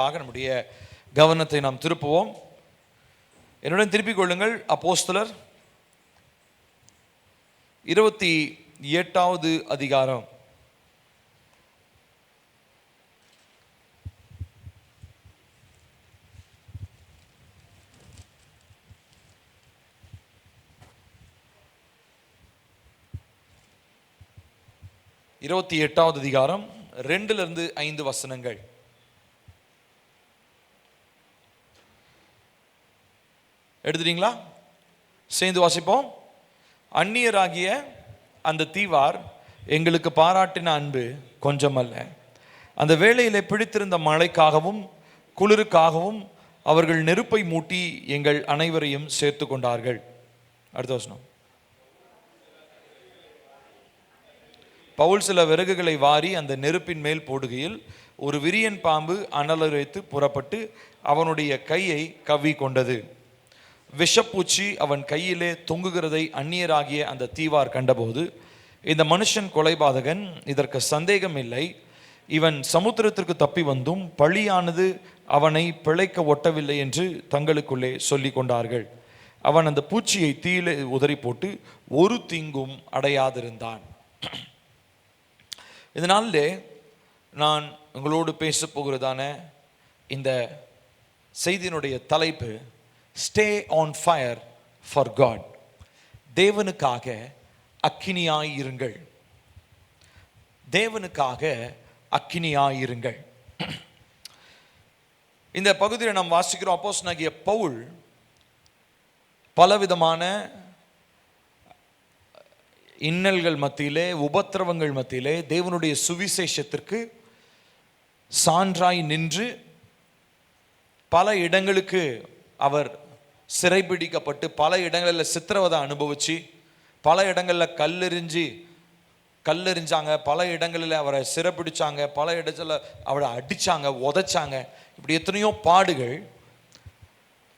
நம்முடைய கவனத்தை நாம் திருப்புவோம். என்னுடன் திருப்பிக் கொள்ளுங்கள். அப்போஸ்தலர் 28வது அதிகாரம். இருபத்தி 8வது அதிகாரம் 2-5 வசனங்கள். எடுத்துட்டீங்களா? சேர்ந்து வாசிப்போம். அந்நியராகிய அந்த தீவார் எங்களுக்கு பாராட்டின அன்பு கொஞ்சமல்ல. அந்த வேளையிலே பிடித்திருந்த மழைக்காகவும் குளிருக்காகவும் அவர்கள் நெருப்பை மூட்டி எங்கள் அனைவரையும் சேர்த்து கொண்டார்கள். அடுத்த வசனம். பவுல் சில விறகுகளை வாரி அந்த நெருப்பின் மேல் போடுகையில் ஒரு விரியன் பாம்பு அனலரைத்து புறப்பட்டு அவனுடைய கையை கவ்வி கொண்டது. விஷப்பூச்சி அவன் கையிலே தொங்குகிறதை அந்நியராகிய அந்த தீவார் கண்டபோது, இந்த மனுஷன் கொலைபாதகன், இதற்கு சந்தேகம் இல்லை, இவன் சமுத்திரத்திற்கு தப்பி வந்தும் பழியானது அவனை பிழைக்க ஒட்டவில்லை என்று தங்களுக்குள்ளே சொல்லி கொண்டார்கள். அவன் அந்த பூச்சியை தீயிலே உதறி போட்டு ஒரு தீங்கும் அடையாதிருந்தான். இதனாலே நான் உங்களோடு பேச போகிறதான இந்த செய்தியினுடைய தலைப்பு stay on fire for God. தேவனுக்காக அக்கினியாயிருங்கள். தேவனுக்காக அக்கினியாயிருங்கள். இந்த பகுதியில் நாம் வாசிக்கிறோம், அப்போஸ்தலனாகிய பவுல் பலவிதமான இன்னல்கள் மத்தியிலே, உபத்திரவங்கள் மத்தியிலே தேவனுடைய சுவிசேஷத்திற்கு சான்றாய் நின்று பல இடங்களுக்கு அவர் சிறைபிடிக்கப்பட்டு, பல இடங்களில் சித்திரவதை அனுபவிச்சு, பல இடங்களில் கல்லெறிஞ்சாங்க, பல இடங்களில் அவரை சிறைப்பிடிச்சாங்க, பல இடத்துல அவரை அடிச்சாங்க, உதைச்சாங்க. இப்படி எத்தனையோ பாடுகள்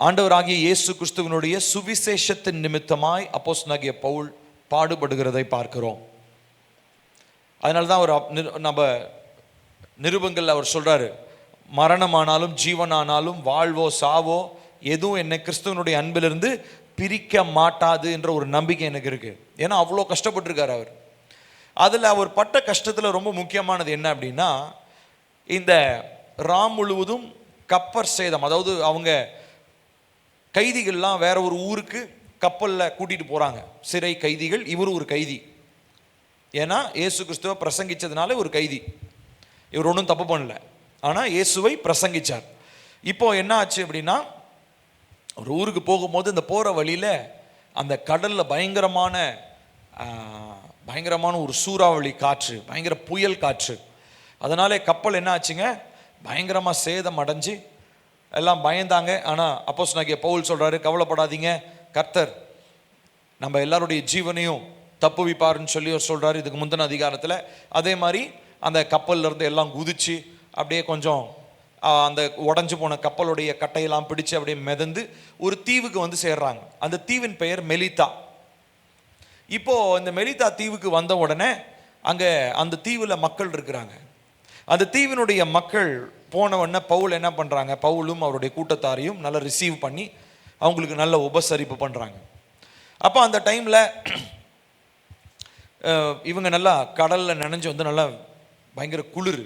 ஆண்டவராகிய இயேசு கிறிஸ்துவினுடைய சுவிசேஷத்தின் நிமித்தமாய் அப்போஸ்தலனாகிய பவுல் பாடுபடுகிறதை பார்க்கிறோம். அதனால தான் அவர் நம்ம நிருபங்கள் அவர் சொல்றாரு, மரணமானாலும் ஜீவனானாலும் வாழ்வோ சாவோ எதுவும் என்னை கிறிஸ்துவனுடைய அன்பிலிருந்து பிரிக்க மாட்டாது என்ற ஒரு நம்பிக்கை எனக்கு இருக்கு. ஏன்னா அவ்வளோ கஷ்டப்பட்டிருக்காரு அவர். அதில் அவர் பட்ட கஷ்டத்தில் ரொம்ப முக்கியமானது என்ன அப்படின்னா, இந்த ராம் முழுவதும் கப்பர் சேதம். அதாவது அவங்க கைதிகள்லாம் வேற ஒரு ஊருக்கு கப்பலில் கூட்டிட்டு போறாங்க, சிறை கைதிகள். இவர் ஒரு கைதி. ஏன்னா இயேசு கிறிஸ்துவை பிரசங்கிச்சதுனால ஒரு கைதி. இவர் ஒன்றும் தப்பு பண்ணல, ஆனால் இயேசுவை பிரசங்கிச்சார். இப்போ என்ன ஆச்சு அப்படின்னா, ஒரு ஊருக்கு போகும்போது இந்த போகிற வழியில் அந்த கடலில் பயங்கரமான ஒரு சூறாவளி காற்று, பயங்கர புயல் காற்று. அதனாலே கப்பல் என்ன ஆச்சுங்க, பயங்கரமாக சேதம் அடைஞ்சு எல்லாம் பயந்தாங்க. ஆனால் அப்போஸ்தலனாகிய பவுல் சொல்கிறாரு, கவலைப்படாதீங்க, கர்த்தர் நம்ம எல்லாருடைய ஜீவனையும் தப்புவிப்பாருன்னு சொல்லி அவர் சொல்கிறாரு இதுக்கு முந்தின அதிகாரத்தில். அதே மாதிரி அந்த கப்பல்ல இருந்து எல்லாம் குதிச்சு அப்படியே கொஞ்சம் அந்த உடஞ்சு போன கப்பலுடைய கட்டையெல்லாம் பிடிச்சு அப்படியே மிதந்து ஒரு தீவுக்கு வந்து சேர்றாங்க. அந்த தீவின் பெயர் மெலித்தா. இப்போ இந்த மெலித்தா தீவுக்கு வந்த உடனே அங்கே அந்த தீவில் மக்கள் இருக்கிறாங்க. அந்த தீவினுடைய மக்கள் போன உடனே பவுல் என்ன பண்ணுறாங்க, பவுலும் அவருடைய கூட்டத்தாரையும் நல்லா ரிசீவ் பண்ணி அவங்களுக்கு நல்ல உபசரிப்பு பண்ணுறாங்க. அப்போ அந்த டைமில் இவங்க நல்லா கடலில் நனைஞ்சு வந்து நல்லா பயங்கர குளிர்.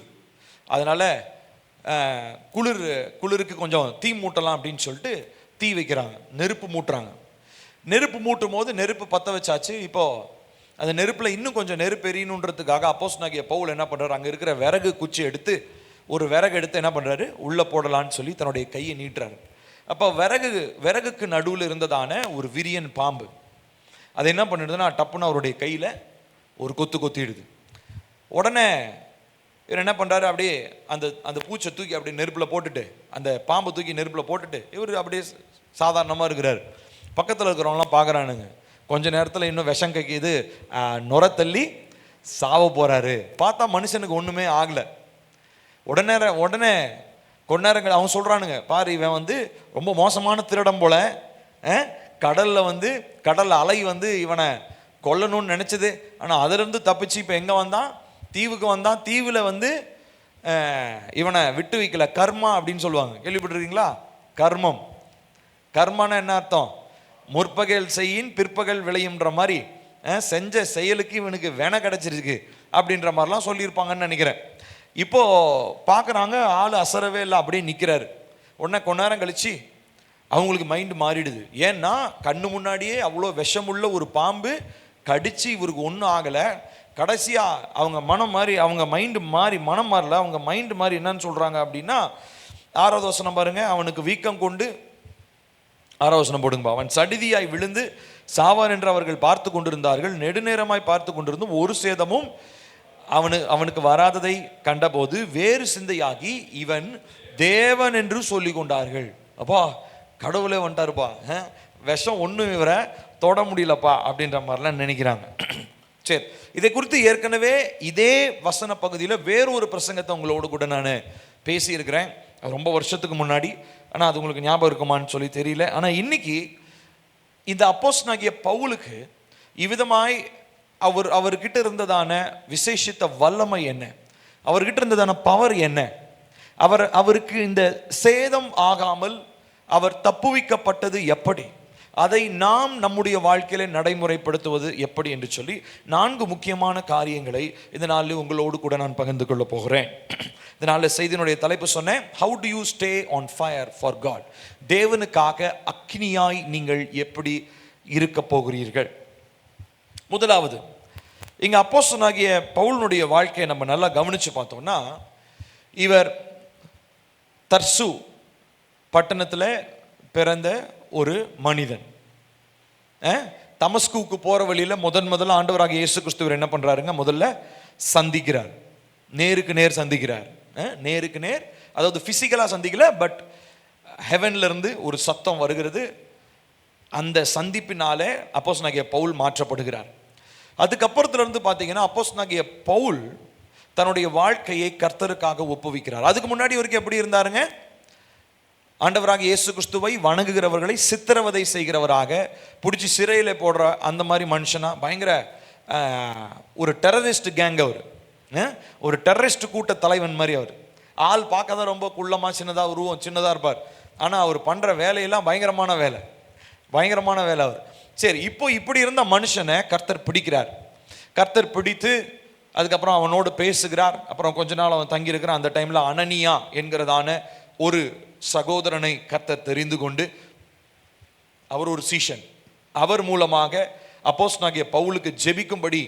அதனால் குளிருக்கு கொஞ்சம் தீ மூட்டலாம் அப்படின்னு சொல்லிட்டு தீ வைக்கிறாங்க, நெருப்பு மூட்டுறாங்க. நெருப்பு மூட்டும் போது நெருப்பு பற்ற வச்சாச்சு. இப்போது அந்த நெருப்பில் இன்னும் கொஞ்சம் நெருப்பு எரியணுன்றதுக்காக அப்போஸ்தலனாகிய பவுல் என்ன பண்ணுறாரு, அங்கே இருக்கிற விறகு குச்சி எடுத்து ஒரு விறகு எடுத்து என்ன பண்ணுறாரு, உள்ளே போடலான்னு சொல்லி தன்னுடைய கையை நீட்டுறாரு. அப்போ விறகுக்கு நடுவில் இருந்ததான ஒரு விரியன் பாம்பு அது என்ன பண்ணிடுதுன்னா, டப்புன்னு அவருடைய கையில் ஒரு கொத்திடுது. உடனே இவர் என்ன பண்ணுறாரு, அப்படியே அந்த பூச்சை தூக்கி அப்படியே நெருப்பில் போட்டுட்டு, அந்த பாம்பை தூக்கி நெருப்பில் போட்டுட்டு இவர் அப்படியே சாதாரணமாக இருக்கிறார். பக்கத்தில் இருக்கிறவங்களாம் பார்க்குறானுங்க. கொஞ்ச நேரத்தில் இன்னும் விஷம் கைக்குது, நுர தள்ளி சாவ போகிறாரு. பார்த்தா மனுஷனுக்கு ஒன்றுமே ஆகலை. உடனே கொஞ்ச நேரங்கள் அவன் சொல்கிறானுங்க, பாரு இவன் வந்து ரொம்ப மோசமான திருடம் போல, கடல் அலை வந்து இவனை கொல்லணும்னு நினச்சது, ஆனால் அதிலிருந்து தப்பிச்சு இப்போ எங்கே வந்தான், தீவுக்கு வந்தான். தீவில் வந்து இவனை விட்டு வைக்கல. கர்மா அப்படின்னு சொல்லுவாங்க, கேள்விப்பட்டிருக்கீங்களா? கர்மம், கர்மானா என்ன அர்த்தம்? முற்பகல் செய்யின் பிற்பகல் விளையும்ன்ற மாதிரி செஞ்ச செயலுக்கு இவனுக்கு வேணை கிடைச்சிருக்கு அப்படின்ற மாதிரிலாம் சொல்லியிருப்பாங்கன்னு நினைக்கிறேன். இப்போ பார்க்குறாங்க, ஆள் அசரவே இல்லை, அப்படியே நிற்கிறாரு. உடனே கொஞ்ச நேரம் கழிச்சு அவங்களுக்கு மைண்டு மாறிடுது. ஏன்னா கண்ணு முன்னாடியே அவ்வளோ விஷமுள்ள ஒரு பாம்பு கடிச்சு இவருக்கு ஒன்றும் ஆகலை. கடைசியாக அவங்க மனம் மாறி, அவங்க மைண்டு மாறி, மனம் மாறல, அவங்க மைண்டு மாறி என்னன்னு சொல்கிறாங்க அப்படின்னா, 6வது வசனம் பாருங்க. அவனுக்கு வீக்கம் கொண்டு, 6வது வசனம் போடுங்கப்பா. அவன் சடிதியாய் விழுந்து சாவான் என்று அவர்கள் பார்த்து கொண்டிருந்தார்கள். நெடுநேரமாய் பார்த்து கொண்டிருந்தும் ஒரு சேதமும் அவனுக்கு வராததை கண்டபோது வேறு சிந்தையாகி இவன் தேவன் என்று சொல்லி கொண்டார்கள். அப்பா, கடவுளே வந்துட்டாருப்பா, விஷம் ஒன்றும் இவரை தொட முடியலப்பா அப்படின்ற மாதிரிலாம் நினைக்கிறாங்க. சரி, இதை குறித்து ஏற்கனவே இதே வசன பகுதியில் வேறொரு பிரசங்கத்தை உங்களோடு கூட நான் பேசியிருக்கிறேன், ரொம்ப வருஷத்துக்கு முன்னாடி. ஆனால் அது உங்களுக்கு ஞாபகம் இருக்குமான்னு சொல்லி தெரியல. ஆனால் இன்னைக்கு இந்த அப்போஸ்தலனாகிய பவுலுக்கு இவ்விதமாய் அவர்கிட்ட இருந்ததான விசேஷித்த வல்லமை என்ன, அவர்கிட்ட இருந்ததான பவர் என்ன, அவருக்கு இந்த சேதம் ஆகாமல் அவர் தப்புவிக்கப்பட்டது எப்படி, அதை நாம் நம்முடைய வாழ்க்கையில நடைமுறைப்படுத்துவது எப்படி என்று சொல்லி 4 முக்கியமான காரியங்களை இந்த நாளில் உங்களோடு கூட நான் பகிர்ந்து கொள்ள போகிறேன். இதனால செய்தியினுடைய தலைப்பு சொன்னேன், how do you stay on fire for God. தேவனுக்காக அக்னியாய் நீங்கள் எப்படி இருக்க போகிறீர்கள். முதலாவது, இங்க அப்போஸ்தலனாகிய பவுலினுடைய வாழ்க்கையை நம்ம நல்லா கவனிச்சு பார்த்தோம்னா, இவர் தர்சு பட்டணத்தில் பிறந்த ஒரு மனிதன். தமஸ்குவுக்கு போற வழியில முதல்ல ஆண்டவராக இயேசு கிறிஸ்துவர் என்ன பண்றாருங்க, முதல்ல சந்திக்கிறார், நேருக்கு நேர் சந்திக்கிறார். நேருக்கு நேர், அதாவது பிசிக்கலா சந்திக்கல, பட் ஹெவன்ல இருந்து ஒரு சத்தம் வருகிறது. அந்த சந்திப்பினாலே அப்போஸ்தலனாகிய பவுல் மாற்றப்படுகிறார். அதுக்கப்புறத்துல இருந்து பார்த்தீங்கன்னா, அப்போஸ்தலனாகிய பவுல் தன்னுடைய வாழ்க்கையை கர்த்தருக்காக ஒப்புவிக்கிறார். அதுக்கு முன்னாடி வரைக்கும் எப்படி இருந்தாருங்க, ஆண்டவராக இயேசு கிறிஸ்துவை வணங்குகிறவர்களை சித்திரவதை செய்கிறவராக, பிடிச்சி சிறையில் போடுற அந்த மாதிரி மனுஷனா, பயங்கர ஒரு டெரரிஸ்ட் கேங் அவர், ஒரு டெரரிஸ்ட் கூட்ட தலைவன் மாதிரி அவர். ஆள் பார்க்க தான் ரொம்ப குள்ளமா சின்னதாக, உருவம் சின்னதாக இருப்பார். ஆனால் அவர் பண்ணுற வேலையெல்லாம் பயங்கரமான வேலை, பயங்கரமான வேலை அவர். சரி, இப்போ இப்படி இருந்த மனுஷனை கர்த்தர் பிடிக்கிறார். கர்த்தர் பிடித்து அதுக்கப்புறம் அவனோடு பேசுகிறார். அப்புறம் கொஞ்ச நாள் அவன் தங்கியிருக்கிறான். அந்த டைமில் அனனியா என்கிறதான ஒரு சகோதரனை கர்த்தர் தெரிந்து கொண்டு, அவர் ஒரு சீஷன், அவர் மூலமாக அப்போஸ்தலனாகிய பவுலுக்கு ஜெபிக்கும்படி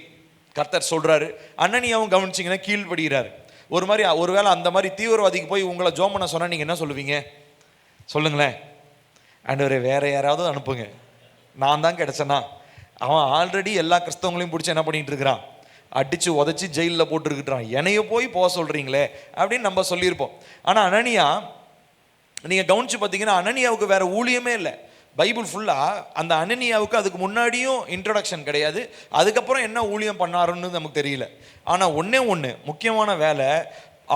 கர்த்தர் சொல்றாரு. அனனியாவும் கவனிச்சிங்கன்னா கீழ்படுகிறார். ஒரு மாதிரி, ஒருவேளை அந்த மாதிரி தீவிரவாதிக்கு போய் உங்களை ஜோம் பண்ண சொன்னா நீங்க என்ன சொல்லுவீங்க சொல்லுங்களேன்? ஆண்டவரே, வேற யாராவது அனுப்புங்க, நான் தான் கிடைச்சனா. அவன் ஆல்ரெடி எல்லா கிறிஸ்தவங்களையும் பிடிச்சி என்ன பண்ணிட்டு இருக்கிறான், அடிச்சு உதச்சி ஜெயிலில் போட்டுருக்கிறான், என்னைய போக சொல்றீங்களே அப்படின்னு நம்ம சொல்லியிருப்போம். ஆனால் அனனியா, நீங்க கவனிச்சு பார்த்தீங்கன்னா, அனனியாவுக்கு வேற ஊழியமே இல்லை. பைபிள் ஃபுல்லா அந்த அனனியாவுக்கு அதுக்கு முன்னாடியும் இன்ட்ரோடக்ஷன் கிடையாது, அதுக்கப்புறம் என்ன ஊழியம் பண்ணாருன்னு நமக்கு தெரியல. ஆனால் ஒன்று முக்கியமான வேலை,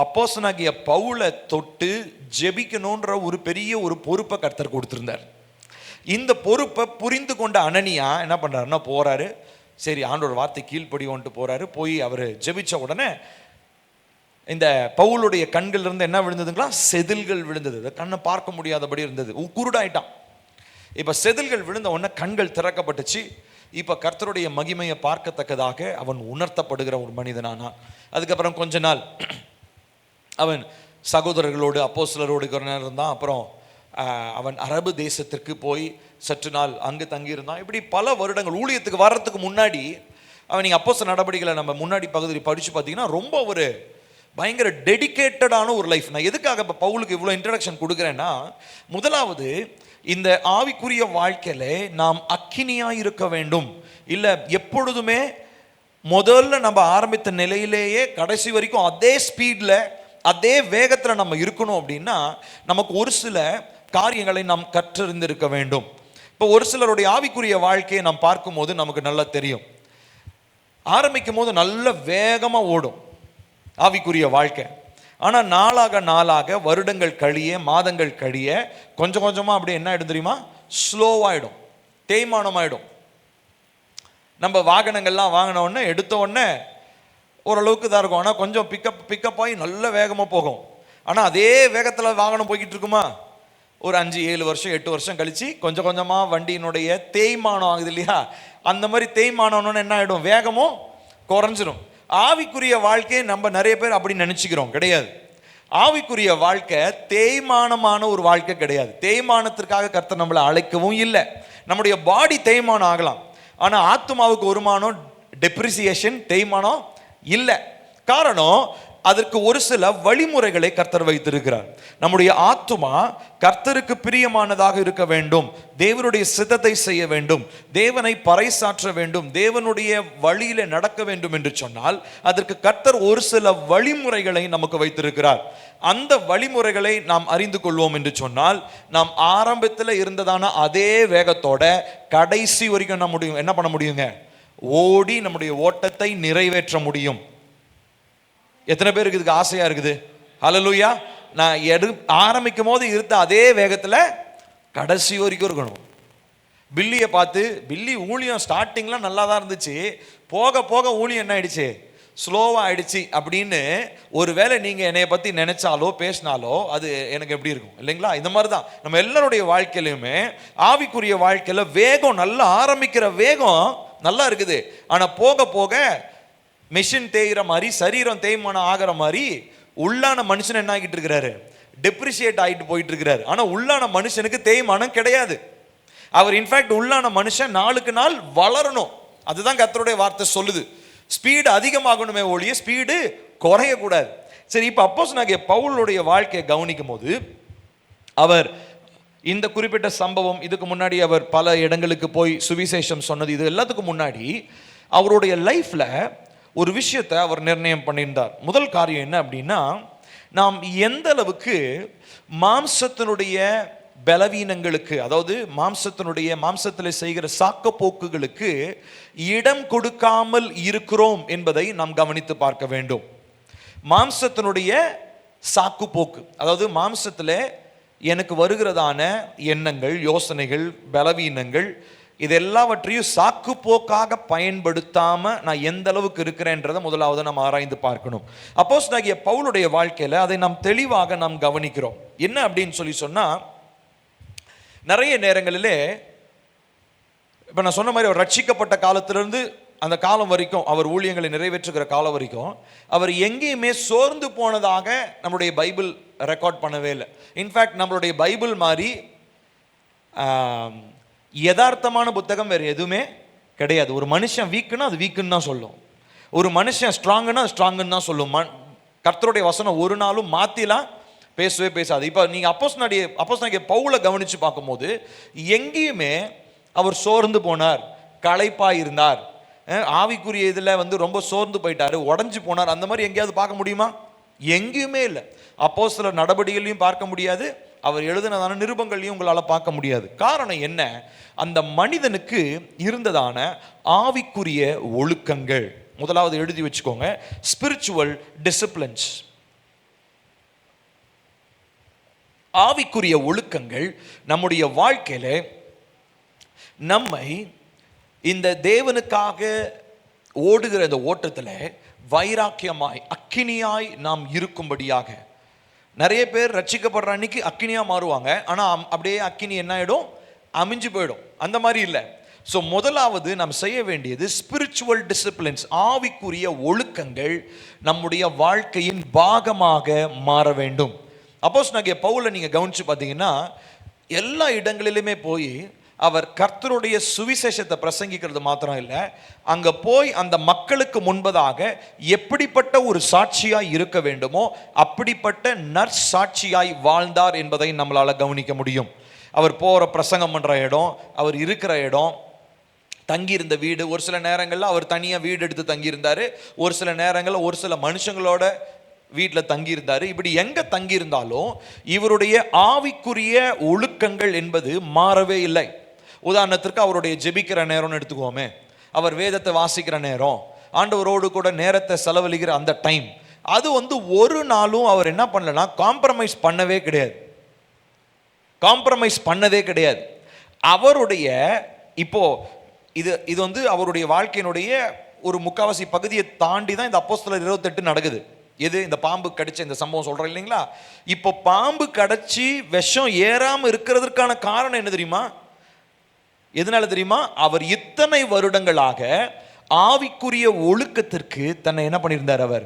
அப்போஸ்தலனாகிய பவுலை தொட்டு ஜெபிக்கணுன்ற ஒரு பெரிய ஒரு பொறுப்பை கர்த்தர் கொடுத்திருந்தார். இந்த பொறுப்பை புரிந்து கொண்ட அனனியா என்ன பண்றாருன்னா, போறாரு. சரி, ஆண்டோட வார்த்தை கீழ்ப்படிவோன்ட்டு போறாரு. போய் அவர் ஜெபிச்ச உடனே இந்த பவுலுடைய கண்கள் இருந்து என்ன விழுந்ததுங்களா, செதில்கள் விழுந்தது. கண்ணை பார்க்க முடியாதபடி இருந்தது, குருடாயிட்டான். இப்ப செதில்கள் விழுந்த உடனே கண்கள் திறக்கப்பட்டுச்சு. இப்ப கர்த்தருடைய மகிமையை பார்க்கத்தக்கதாக அவன் உணர்த்தப்படுகிற ஒரு மனிதனானான். அதுக்கப்புறம் கொஞ்ச நாள் அவன் சகோதரர்களோடு அப்போஸ்தலரோடு இருந்தான். அப்புறம் அவன் அரபு தேசத்திற்கு போய் சற்று நாள் அங்கு தங்கியிருந்தான். இப்படி பல வருடங்கள் ஊழியத்துக்கு வர்றதுக்கு முன்னாடி அவன், நீங்கள் அப்போஸ்தலர் நடவடிக்கைகளை நம்ம முன்னாடி பகுதி படித்து பார்த்தீங்கன்னா, ரொம்ப ஒரு பயங்கர டெடிகேட்டடான ஒரு லைஃப். நான் எதுக்காக இப்போ பவுலுக்கு இவ்வளோ இன்ட்ரடக்ஷன் கொடுக்குறேன்னா, முதலாவது இந்த ஆவிக்குரிய வாழ்க்கையில நாம் அக்கினியாக இருக்க வேண்டும். இல்லை எப்பொழுதுமே முதல்ல நம்ம ஆரம்பித்த நிலையிலேயே கடைசி வரைக்கும் அதே ஸ்பீடில் அதே வேகத்தில் நம்ம இருக்கணும் அப்படின்னா, நமக்கு ஒரு சில காரியங்களை நாம் கற்றறிந்திருக்க வேண்டும். இப்போ ஒரு சிலருடைய ஆவிக்குரிய வாழ்க்கையை நாம் பார்க்கும்போது நமக்கு நல்லா தெரியும். ஆரம்பிக்கும் போது நல்ல வேகமாக ஓடும் ஆவிக்குரிய வாழ்க்கை. ஆனால் நாளாக வருடங்கள் கழிய, மாதங்கள் கழிய, கொஞ்சம் கொஞ்சமாக அப்படியே என்ன ஆகிடும் தெரியுமா, ஸ்லோவாகிடும், தேய்மானம் ஆகிடும். நம்ம வாகனங்கள்லாம் வாங்கின உடனே எடுத்த உடனே ஓரளவுக்கு தான் இருக்கும். ஆனால் கொஞ்சம் பிக்கப் ஆகி நல்ல வேகமாக போகும். ஆனால் அதே வேகத்தில் வாகனம் போய்கிட்டு இருக்குமா? ஒரு 5-7 வருஷம் 8 வருஷம் கழிச்சு கொஞ்சம் கொஞ்சமாக வண்டியினுடைய தேய்மானம் ஆகுது இல்லையா? அந்த மாதிரி தேய்மானம்னு என்ன ஆகிடும்? வேகமும் குறைஞ்சிரும். ஆவிக்குரிய வாழ்க்கையை நம்ம நிறைய பேர் அப்படி நினச்சிக்கிறோம். கிடையாது. ஆவிக்குரிய வாழ்க்கை தேய்மானமான ஒரு வாழ்க்கை கிடையாது. தேய்மானத்திற்காக கர்த்தர் நம்மளை அழைக்கவும் இல்லை. நம்முடைய பாடி தேய்மானம் ஆகலாம், ஆனால் ஆத்மாவுக்கு ஒருமானம் டெப்ரிசியேஷன் தேய்மானம் இல்லை. காரணம், அதற்கு ஒரு சில வழிமுறைகளை கர்த்தர் வைத்திருக்கிறார். நம்முடைய ஆத்துமா கர்த்தருக்கு பிரியமானதாக இருக்க வேண்டும், தேவனுடைய சித்தத்தை செய்ய வேண்டும், தேவனை பறைசாற்ற வேண்டும், தேவனுடைய வழியில நடக்க வேண்டும் என்று சொன்னால் அதற்கு கர்த்தர் ஒரு சில வழிமுறைகளை நமக்கு வைத்திருக்கிறார். அந்த வழிமுறைகளை நாம் அறிந்து கொள்வோம் என்று சொன்னால் நாம் ஆரம்பத்தில் இருந்ததான அதே வேகத்தோட கடைசி வரைக்கும் நம்ம என்ன பண்ண முடியுங்க? ஓடி நம்முடைய ஓட்டத்தை நிறைவேற்ற முடியும். எத்தனை பேருக்கு இதுக்கு ஆசையா இருக்குது? ஹல்லேலூயா. நான் ஆரம்பிக்கும் போது இருந்த அதே வேகத்தில் கடைசி வரைக்கும் இருக்கணும். பில்லியை பார்த்து, பில்லி ஊழியம் ஸ்டார்டிங்லாம் நல்லா தான் இருந்துச்சு, போக போக ஊழியம் என்ன ஆயிடுச்சு? ஸ்லோவாக ஆயிடுச்சு அப்படின்னு ஒருவேளை நீங்கள் என்னைய பற்றி நினைச்சாலோ பேசினாலோ அது எனக்கு எப்படி இருக்கும் இல்லைங்களா? இந்த மாதிரி தான் நம்ம எல்லாருடைய வாழ்க்கையிலுமே ஆவிக்குரிய வாழ்க்கையில் வேகம் நல்லா ஆரம்பிக்கிற வேகம் நல்லா இருக்குது. ஆனால் போக போக மெஷின் தேய்கிற மாதிரி, சரீரம் தேய்மானம் ஆகிற மாதிரி உள்ளான மனுஷன் என்ன ஆகிட்டு இருக்கிறாரு? டெப்ரிசியேட் ஆகிட்டு போயிட்டு இருக்கிறாரு. ஆனால் உள்ளான மனுஷனுக்கு தேய்மானம் கிடையாது. அவர் இன்ஃபேக்ட் உள்ளான மனுஷன் நாளுக்கு நாள் வளரணும். அதுதான் கர்த்தருடைய வார்த்தை சொல்லுது. ஸ்பீடு அதிகமாகணுமே ஒழிய ஸ்பீடு குறையக்கூடாது. சரி, இப்போ அப்போஸ்தலனாகிய பவுலுடைய வாழ்க்கையை கவனிக்கும் போது அவர் இந்த குறிப்பிட்ட சம்பவம், இதுக்கு முன்னாடி அவர் பல இடங்களுக்கு போய் சுவிசேஷம் சொன்னது, இது எல்லாத்துக்கும் முன்னாடி அவருடைய லைஃப்ல ஒரு விஷயத்தை அவர் நிர்ணயம் பண்ணியிருந்தார். முதல் காரியம் என்ன அப்படின்னா, நாம் எந்த அளவுக்கு மாம்சத்தினுடைய பலவீனங்களுக்கு, அதாவது மாம்சத்தில் செய்கிற சாக்கப்போக்குகளுக்கு இடம் கொடுக்காமல் இருக்கிறோம் என்பதை நாம் கவனித்து பார்க்க வேண்டும். மாம்சத்தினுடைய சாக்குப்போக்கு, அதாவது மாம்சத்தில் எனக்கு வருகிறதான எண்ணங்கள், யோசனைகள், பலவீனங்கள், இதெல்லாவற்றையும் சாக்கு போக்காக பயன்படுத்தாம நான் எந்த அளவுக்கு இருக்கிறேன்றதை முதலாவது நாம் ஆராய்ந்து பார்க்கணும். அப்போஸ்தலனாகிய பவுலுடைய வாழ்க்கையில அதை நாம் தெளிவாக நாம் கவனிக்கிறோம். என்ன அப்படின்னு சொன்னா, நிறைய நேரங்களிலே இப்ப நான் சொன்ன மாதிரி அவர் ரட்சிக்கப்பட்ட காலத்திலிருந்து அந்த காலம் வரைக்கும், அவர் ஊழியங்களை நிறைவேற்றுகிற காலம் வரைக்கும் அவர் எங்கேயுமே சோர்ந்து போனதாக நம்முடைய பைபிள் ரெக்கார்ட் பண்ணவே இல்லை. இன்ஃபேக்ட் நம்மளுடைய பைபிள் மாதிரி யதார்த்தமான புத்தகம் வேறு எதுவுமே கிடையாது. ஒரு மனுஷன் வீக்குன்னா அது வீக்குன்னு தான் சொல்லும், ஒரு மனுஷன் ஸ்ட்ராங்குன்னா ஸ்ட்ராங்குன்னு தான் சொல்லும். கர்த்தருடைய வசனம் ஒரு நாளும் மாத்திலாம் பேசவே பேசாது. இப்போ நீங்கள் அப்போஸ்தலனாகிய பவுலை கவனித்து பார்க்கும்போது எங்கேயுமே அவர் சோர்ந்து போனார், களைப்பாக இருந்தார், ஆவிக்குரிய இதில் ரொம்ப சோர்ந்து போயிட்டாரு, உடஞ்சி போனார், அந்த மாதிரி எங்கேயாவது பார்க்க முடியுமா? எங்கேயுமே இல்லை. அப்போஸ்தலர் நடபடிகளையும் பார்க்க முடியாது, அவர் எழுதினதான நிருபங்களையும் உங்களால் பார்க்க முடியாது. காரணம் என்ன? அந்த மனிதனுக்கு இருந்ததான ஆவிக்குரிய ஒழுக்கங்கள். முதலாவது எழுதி வச்சுக்கோங்க, ஸ்பிரிச்சுவல் டிசிப்ளின்ஸ். ஆவிக்குரிய ஒழுக்கங்கள் நம்முடைய வாழ்க்கையில நம்மை இந்த தேவனுக்காக ஓடுகிற இந்த ஓட்டத்தில் வைராக்கியமாய் அக்கினியாய் நாம் இருக்கும்படியாக. நிறைய பேர் ரட்சிக்கப்படுற அன்னைக்கு அக்கினியா மாறுவாங்க, ஆனால் அப்படியே அக்கினி என்ன ஆகிடும்? அமிஞ்சு போயிடும். அந்த மாதிரி இல்லை. ஸோ முதலாவது நாம் செய்ய வேண்டியது ஸ்பிரிச்சுவல் டிசிப்ளின்ஸ், ஆவிக்குரிய ஒழுக்கங்கள் நம்முடைய வாழ்க்கையின் பாகமாக மாற வேண்டும். அப்போஸ்தலனாகிய பவுலை நீங்கள் கவனித்து பார்த்தீங்கன்னா எல்லா இடங்களிலுமே போய் அவர் கர்த்தருடைய சுவிசேஷத்தை பிரசங்கிக்கிறது மாத்திரம் இல்லை, அங்கே போய் அந்த மக்களுக்கு முன்பதாக எப்படிப்பட்ட ஒரு சாட்சியாய் இருக்க வேண்டுமோ அப்படிப்பட்ட நற்சாட்சியாய் வாழ்ந்தார் என்பதை நம்மளால் கவனிக்க முடியும். அவர் போகிற பிரசங்கம் பண்ணுற இடம், அவர் இருக்கிற இடம், தங்கியிருந்த வீடு, ஒரு சில நேரங்களில் அவர் தனியாக வீடு எடுத்து தங்கியிருந்தார், ஒரு சில நேரங்களில் ஒரு சில மனுஷங்களோட வீட்டில் தங்கியிருந்தார். இப்படி எங்கே தங்கியிருந்தாலும் இவருடைய ஆவிக்குரிய ஒழுக்கங்கள் என்பது மாறவே இல்லை. உதாரணத்திற்கு அவருடைய ஜெபிக்கிற நேரம்னு எடுத்துக்குவோமே, அவர் வேதத்தை வாசிக்கிற நேரம், ஆண்டவரோடு கூட நேரத்தை செலவழிக்கிற அந்த டைம், அது ஒரு நாளும் அவர் என்ன பண்ணலன்னா காம்ப்ரமைஸ் பண்ணவே கிடையாது. அவருடைய இப்போ இது அவருடைய வாழ்க்கையினுடைய ஒரு முக்காவாசி பகுதியை தாண்டி தான் இந்த அப்போஸ்தலர் 28 நடக்குது. எது? இந்த பாம்பு கடிச்ச இந்த சம்பவம் சொல்றேன் இல்லைங்களா? இப்போ பாம்பு கடிச்சு விஷம் ஏறாம இருக்கிறதுக்கான காரணம் என்ன தெரியுமா? எதனால தெரியுமா? அவர் இத்தனை வருடங்களாக ஆவிக்குரிய ஒழுக்கத்திற்கு தன்னை என்ன பண்ணியிருந்தார்? அவர்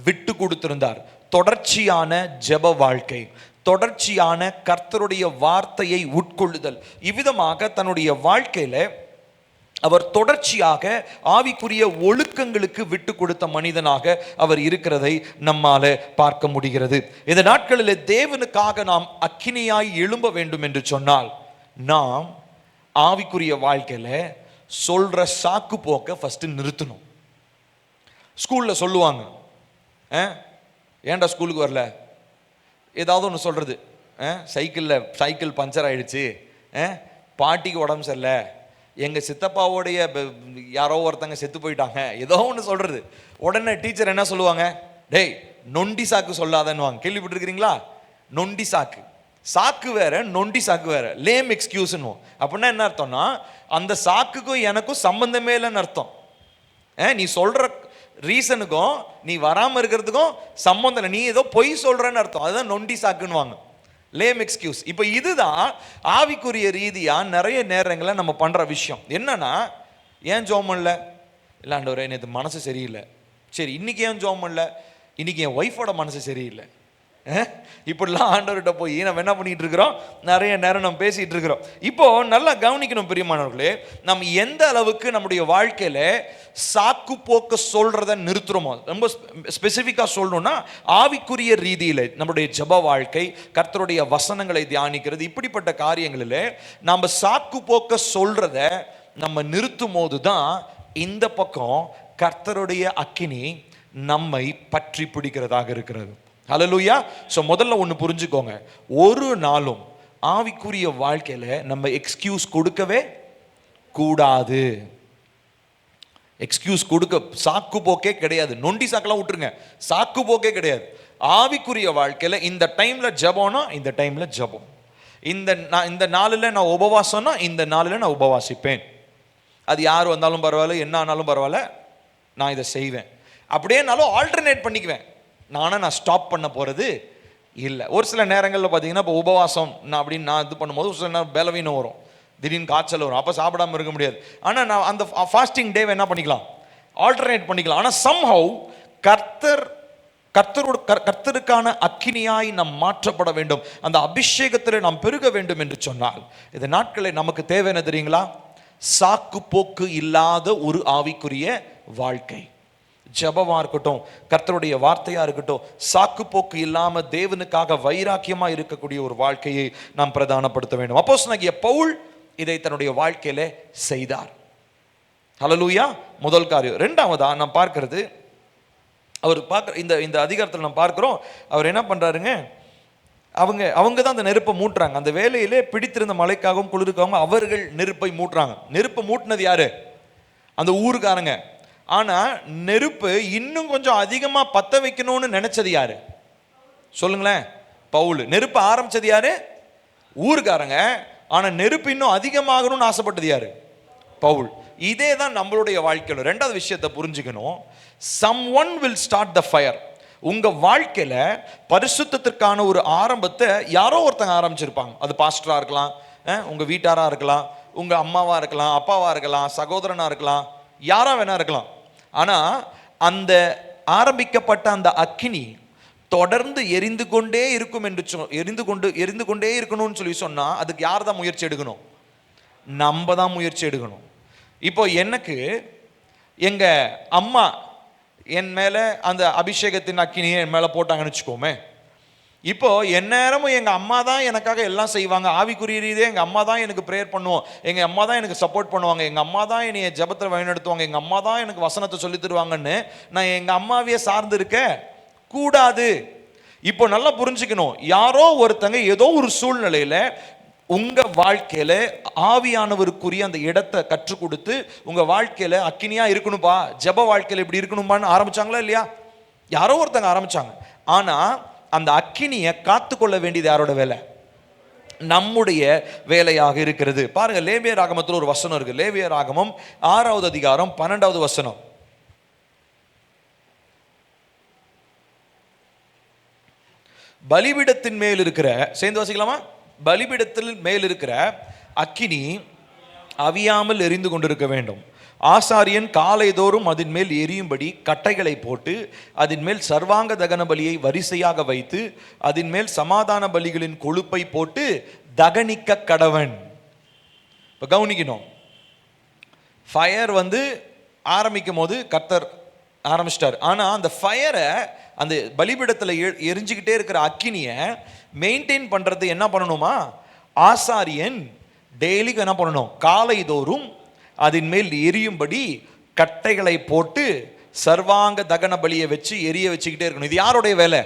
விட்டு கொடுத்திருந்தார். தொடர்ச்சியான ஜெப வாழ்க்கை, தொடர்ச்சியான கர்த்தருடைய வார்த்தையை உட்கொள்ளுதல், இவ்விதமாக தன்னுடைய வாழ்க்கையில அவர் தொடர்ச்சியாக ஆவிக்குரிய ஒழுக்கங்களுக்கு விட்டு கொடுத்த மனிதனாக அவர் இருக்கிறதை நம்மால பார்க்க முடிகிறது. இந்த நாட்களில் தேவனுக்காக நாம் அக்கினியாய் எழும்ப வேண்டும் என்று சொன்னால் நாம் ஆவிக்குரிய வாழ்க்கையில சொல்ற சாக்கு போக்க ஃபர்ஸ்ட் நிறுத்தணும். ஸ்கூல்ல சொல்லுவாங்க, ஏன்டா ஸ்கூலுக்கு வரல, ஏதாவது ஒன்று சொல்றது, சைக்கிள் பஞ்சர் ஆயிடுச்சு, பாட்டிக்கு உடம்பு சரியில்லை, எங்க சித்தப்பாவோடைய யாரோ ஒருத்தங்க செத்து போயிட்டாங்க, ஏதோ ஒன்று சொல்றது. உடனே டீச்சர் என்ன சொல்லுவாங்க? டேய் நொண்டி சாக்கு சொல்லாதன்னு. கேள்விப்பட்டிருக்கிறீங்களா? நொண்டி சாக்கு. சாக்கு வேற, நொண்டி சாக்கு வேற. லேம் எக்ஸ்கியூஸ்னு. அப்படின்னா என்ன அர்த்தம்னா, அந்த சாக்குக்கும் எனக்கும் சம்பந்தமே இல்லைன்னு அர்த்தம். நீ சொல்ற ரீசனுக்கும் நீ வராம இருக்கிறதுக்கும் சம்பந்தம் இல்லை, நீ ஏதோ பொய் சொல்றன்னு அர்த்தம். அதுதான் நொண்டி சாக்குன்னு, லேம் எக்ஸ்கியூஸ். இப்போ இதுதான் ஆவிக்குரிய ரீதியா நிறைய நேரங்களில் நம்ம பண்ற விஷயம். என்னன்னா, ஏன் ஜெபம் பண்ணல? இல்லை ஆண்டவரே நேற்று மனசு சரியில்லை. சரி, இன்னைக்கு ஏன் ஜெபம் பண்ணல? இன்னைக்கு என் ஒய்ஃபோட மனசு சரியில்லை. இப்படிலாம் ஆண்டவர்கிட்ட போய் நம்ம என்ன பண்ணிட்டு இருக்கிறோம்? நிறைய நேரம் நம்ம பேசிட்டு இருக்கிறோம். இப்போ நல்லா கவனிக்கணும் பிரியமானவர்களே, நம்ம எந்த அளவுக்கு நம்முடைய வாழ்க்கையில சாக்கு போக்க சொல்றத நிறுத்துறோமோ, ரொம்ப ஸ்பெசிஃபிக்கா சொல்லணும்னா ஆவிக்குரிய ரீதியில நம்முடைய ஜெப வாழ்க்கை, கர்த்தருடைய வசனங்களை தியானிக்கிறது, இப்படிப்பட்ட காரியங்களில் நம்ம சாக்கு போக்க சொல்றத நம்ம நிறுத்தும் போது தான் இந்த பக்கம் கர்த்தருடைய அக்கினி நம்மை பற்றி பிடிக்கிறதாக இருக்கிறது. ஹல்லேலூயா. சோ முதல்ல ஒன்று புரிஞ்சுக்கோங்க, ஒரு நாளும் ஆவிக்குரிய வாழ்க்கையில நம்ம எக்ஸ்கியூஸ் கொடுக்கவே கூடாது. எக்ஸ்கியூஸ் கொடுக்க சாக்கு போக்கே கிடையாது. நொண்டி சாக்கெல்லாம் விட்டுருங்க, சாக்கு போக்கே கிடையாது. ஆவிக்குரிய வாழ்க்கையில இந்த டைம்ல ஜெபம்னா இந்த டைம்ல ஜெபம், இந்த நாளில் நான் உபவாசம்னா இந்த நாளில் நான் உபவாசிப்பேன். அது யார் வந்தாலும் பரவாயில்ல, என்ன ஆனாலும் பரவாயில்ல, நான் இதை செய்வேன். அப்படியேனாலும் ஆல்டர்னேட் பண்ணிக்குவேன். நான் ஸ்டாப் பண்ண போறது இல்லை. ஒரு சில நேரங்களில் பார்த்தீங்கன்னா, இப்போ உபவாசம் அப்படின்னு நான் இது பண்ணும்போது ஒரு சில நேரம் பலவீனம் வரும், திடீர்னு காய்ச்சல் வரும், அப்போ சாப்பிடாம இருக்க முடியாது. ஆனால் நான் அந்த ஃபாஸ்டிங் டேவை என்ன பண்ணிக்கலாம்? ஆல்டர்னேட் பண்ணிக்கலாம். ஆனால் சம்ஹவ் கர்த்தருக்கான அக்கினியாய் நாம் மாற்றப்பட வேண்டும், அந்த அபிஷேகத்தில் நாம் பெருக வேண்டும் என்று சொன்னால் இந்த நாட்களை நமக்கு தேவை என்ன தெரியுங்களா? சாக்கு போக்கு இல்லாத ஒரு ஆவிக்குரிய வாழ்க்கை. ஜெபமா இருக்கட்டும், கர்த்தருடைய வார்த்தையா இருக்கட்டும், சாக்கு போக்கு இல்லாம தேவனுக்காக வைராக்கியமா இருக்கக்கூடிய ஒரு வாழ்க்கையை நாம் பிரதானப்படுத்த வேண்டும். அப்போஸ்தலனாகிய பவுல் இதை தன்னுடைய வாழ்க்கையில செய்தார். ஹல்லேலூயா. முதல் காரியம். இரண்டாவதா நாம் பார்க்கிறது, அவர் இந்த அதிகாரத்தில் நாம் பார்க்கிறோம், அவர் என்ன பண்றாருங்க, அவங்க தான் அந்த நெருப்பை மூட்டுறாங்க. அந்த வேலையிலே பிடித்திருந்த மழைக்காகவும் குளிருக்காகவும் அவர்கள் நெருப்பை மூட்டுறாங்க. நெருப்பை மூட்டினது யாரு? அந்த ஊருக்காரங்க. ஆனா நெருப்பு இன்னும் கொஞ்சம் அதிகமா பத்த வைக்கணும்னு நினைச்சது யாரு? சொல்லுங்களேன். பவுல். நெருப்பு ஆரம்பிச்சது யாரு? ஊருக்காரங்க. ஆனா நெருப்பு இன்னும் அதிகமாகணும்னு ஆசைப்பட்டது யாரு? பவுல். இதே தான் நம்மளுடைய வாழ்க்கையில். ரெண்டாவது விஷயத்தை புரிஞ்சுக்கணும், someone will start the fire. உங்க வாழ்க்கையில பரிசுத்தத்திற்கான ஒரு ஆரம்பத்தை யாரோ ஒருத்தங்க ஆரம்பிச்சிருப்பாங்க. அது பாஸ்டரா இருக்கலாம், உங்க வீட்டாரா இருக்கலாம், உங்க அம்மாவா இருக்கலாம், அப்பாவா இருக்கலாம், சகோதரனா இருக்கலாம், யாரா வேணா இருக்கலாம். ஆனா அந்த ஆரம்பிக்கப்பட்ட அந்த அக்கினி தொடர்ந்து எரிந்து கொண்டே இருக்கும் என்று எரிந்து கொண்டே இருக்கணும்னு சொல்லி சொன்னா அதுக்கு யார் தான் முயற்சி எடுக்கணும்? நம்ம தான் முயற்சி எடுக்கணும். இப்போ எனக்கு எங்க அம்மா என் மேல அந்த அபிஷேகத்தின் அக்கினியை என் மேல போட்டாங்கன்னு வச்சுக்கோமே, இப்போ எந்நேரமும் எங்க அம்மா தான் எனக்காக எல்லாம் செய்வாங்க. ஆவிக்குரிய ரீதியாக எங்க அம்மா தான் எனக்கு ப்ரேயர் பண்ணுவோம், எங்க அம்மா தான் எனக்கு சப்போர்ட் பண்ணுவாங்க, எங்க அம்மா தான் என்னைய ஜெபத்தில் வழிநடத்துவாங்க, எங்க அம்மா தான் எனக்கு வசனத்தை சொல்லி தருவாங்கன்னு நான் எங்க அம்மாவையே சார்ந்து இருக்க கூடாது. இப்போ நல்லா புரிஞ்சுக்கணும், யாரோ ஒருத்தங்க ஏதோ ஒரு சூழ்நிலையில உங்க வாழ்க்கையில ஆவியானவருக்குரிய அந்த இடத்தை கற்றுக் கொடுத்து உங்க வாழ்க்கையில அக்கினியா இருக்கணும்பா, ஜெப வாழ்க்கையில இப்படி இருக்கணும்பான்னு ஆரம்பிச்சாங்களா இல்லையா? யாரோ ஒருத்தங்க ஆரம்பிச்சாங்க. ஆனா அந்த அக்கினியை காத்துக்கொள்ள வேண்டியது யாரோட வேலை? நம்முடைய வேலையாக இருக்கிறது. பாருங்க, லேவியர் ஆகமத்தில் ஒரு வசனம் இருக்கு. லேவியர் ஆகமம் 6வது அதிகாரம் 12வது வசனம். பலிபீடத்தின் மேல் இருக்கிற, சேர்ந்து வாசிக்கலாமா? பலிபீடத்தில் மேல் இருக்கிற அக்கினி அவியாமல் எரிந்து கொண்டிருக்க வேண்டும். ஆசாரியன் காலைதோறும் அதன் மேல் எரியும்படி கட்டைகளை போட்டு அதன் மேல் சர்வாங்க தகன பலியை வரிசையாக வைத்து அதன் மேல் சமாதான பலிகளின் கொழுப்பை போட்டு தகனிக்க கடவன். இப்போ கவனிக்கணும், ஃபயர் ஆரம்பிக்கும் போது கர்த்தர் ஆரம்பிச்சிட்டார். ஆனால் அந்த ஃபயரை, அந்த பலிபீடத்தில் எரிஞ்சுக்கிட்டே இருக்கிற அக்கினியை மெயின்டைன் பண்ணுறது என்ன பண்ணணுமா? ஆசாரியன் டெய்லிக்கு என்ன பண்ணணும்? காலைதோறும் அதன் மேல் எரியும்படி கட்டைகளை போட்டு சர்வாங்க தகன பலியை வச்சு எரிய வச்சுக்கிட்டே இருக்கணும். இது யாருடைய வேலை?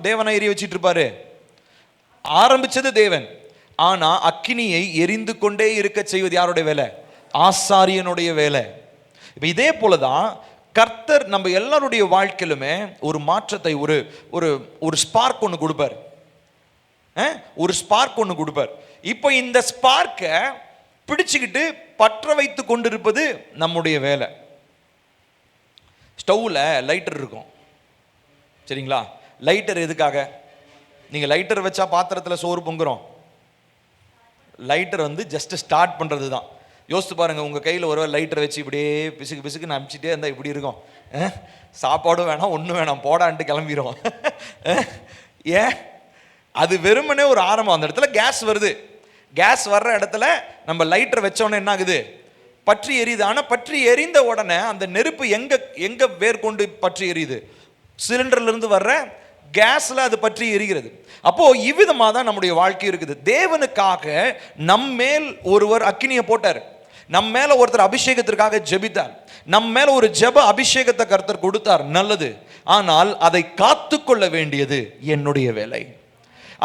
தேவனை எரிய வச்சுட்டு இருப்பாரு. ஆரம்பிச்சது தேவன், ஆனா அக்கினியை எரிந்து கொண்டே இருக்க செய்வது யாருடைய வேலை? ஆசாரியனுடைய வேலை. இப்ப இதே போலதான் கர்த்தர் நம்ம எல்லாருடைய வாழ்க்கையிலுமே ஒரு மாற்றத்தை, ஒரு ஒரு ஒரு ஸ்பார்க் ஒன்று கொடுப்பார். ஒரு ஸ்பார்க் ஒன்று கொடுப்பார். இப்போ இந்த ஸ்பார்க்கை பிடிச்சுக்கிட்டு பற்ற வைத்து கொண்டிருப்பது நம்முடைய வேலை. ஸ்டவ்வில் லைட்டர் இருக்கும், சரிங்களா? லைட்டர் எதுக்காக? நீங்கள் லைட்டர் வச்சா பாத்திரத்தில் சோறு பொங்குறோம். லைட்டர் ஜஸ்ட் ஸ்டார்ட் பண்ணுறது தான். யோசித்து பாருங்கள், உங்கள் கையில் ஒரு லைட்டரை வச்சு இப்படியே பிசுக்கு பிசுக்கு அனுப்பிச்சிட்டே இருந்தால் இப்படி இருக்கும். சாப்பாடும் வேணாம், ஒன்றும் வேணாம், போடான்ட்டு கிளம்பிடும். ஏன்? அது வெறுமனே ஒரு ஆரம்பம். அந்த இடத்துல கேஸ் வருது. கேஸ் வர்ற இடத்துல நம்ம லைட்டர் வச்சோன்னே என்ன ஆகுது? பற்றி எரியுது. ஆனால் பற்றி எரிந்த உடனே அந்த நெருப்பு எங்க வேர்கொண்டு பற்றி எரியுது? சிலிண்டர்ல இருந்து வர்ற கேஸ்ல அது பற்றி எரிகிறது. அப்போ இவ்விதமாக தான் நம்முடைய வாழ்க்கை இருக்குது. தேவனுக்காக நம்மேல் ஒருவர் அக்கினியை போட்டார், நம்ம மேல ஒருத்தர் அபிஷேகத்திற்காக ஜெபித்தார், நம்ம மேல ஒரு ஜெப அபிஷேகத்தை கர்த்தர் கொடுத்தார், நல்லது. ஆனால் அதை காத்து கொள்ள வேண்டியது என்னுடைய வேலை.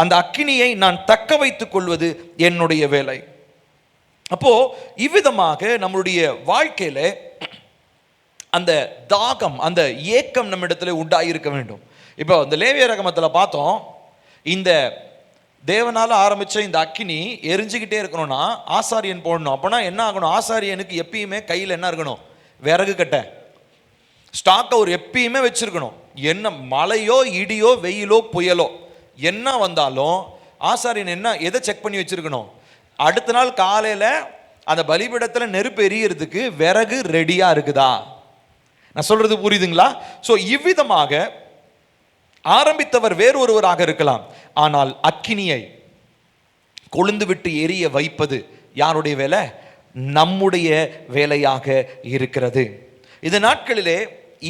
அந்த அக்கினியை நான் தக்க வைத்துக் கொள்வது என்னுடைய வேலை. அப்போ இவ்விதமாக நம்மளுடைய வாழ்க்கையில அந்த தாகம், அந்த ஏக்கம் நம்ம இடத்துல உண்டாயிருக்க வேண்டும். இப்போ இந்த லேவியராகமத்தில் பார்த்தோம், இந்த தேவனால ஆரம்பிச்ச இந்த அக்கினி எரிஞ்சுக்கிட்டே இருக்கணும்னா ஆசாரியன் போடணும். அப்போனா என்ன ஆகணும்? ஆசாரியனுக்கு எப்பயுமே கையில் என்ன இருக்கணும்? விறகு கட்டை ஸ்டாக்கை ஒரு எப்பயுமே வச்சிருக்கணும். என்ன மழையோ இடியோ வெயிலோ புயலோ என்ன வந்தாலும் ஆசாரியன் எதை செக் பண்ணி வச்சிருக்கணும்? அடுத்த நாள் காலையில் அந்த பலிபீடத்தில் நெருப்பு எரியறதுக்கு விறகு ரெடியா இருக்குதா? நான் சொல்றது புரியுதுங்களா? ஸோ இவ்விதமாக ஆரம்பித்தவர் வேறொருவராக இருக்கலாம், ஆனால் அக்கினியை கொழுந்து விட்டு எரிய வைப்பது யாருடைய வேலை? நம்முடைய வேலையாக இருக்கிறது. இந்த நாட்களிலே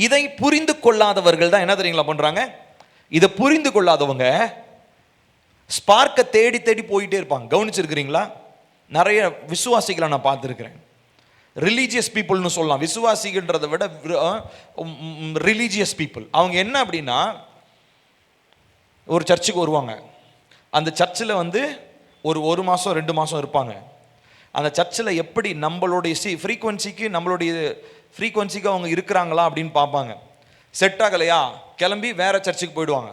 இதை புரிந்து கொள்ளாதவர்கள் தான் என்ன தெரியுங்களா பண்றாங்க? இதை புரிந்து கொள்ளாதவங்க ஸ்பார்க்கை தேடி தேடி போயிட்டே இருப்பாங்க. கவனிச்சிருக்கிறீங்களா? நிறைய விசுவாசிகளை நான் பார்த்துருக்கிறேன். ரிலீஜியஸ் பீப்புள்னு சொல்லலாம், விசுவாசிகள்ன்றதை விட ரிலீஜியஸ் பீப்புள். அவங்க என்ன அப்படின்னா, ஒரு சர்ச்சுக்கு வருவாங்க, அந்த சர்ச்சில் ஒரு மாதம் 2 மாதம் இருப்பாங்க. அந்த சர்ச்சில் எப்படி நம்மளுடைய ஃப்ரீக்வன்சிக்கு அவங்க இருக்கிறாங்களா அப்படின்னு பார்ப்பாங்க. செட் ஆகலையா கிளம்பி வேற சர்ச்சுக்கு போயிடுவாங்க.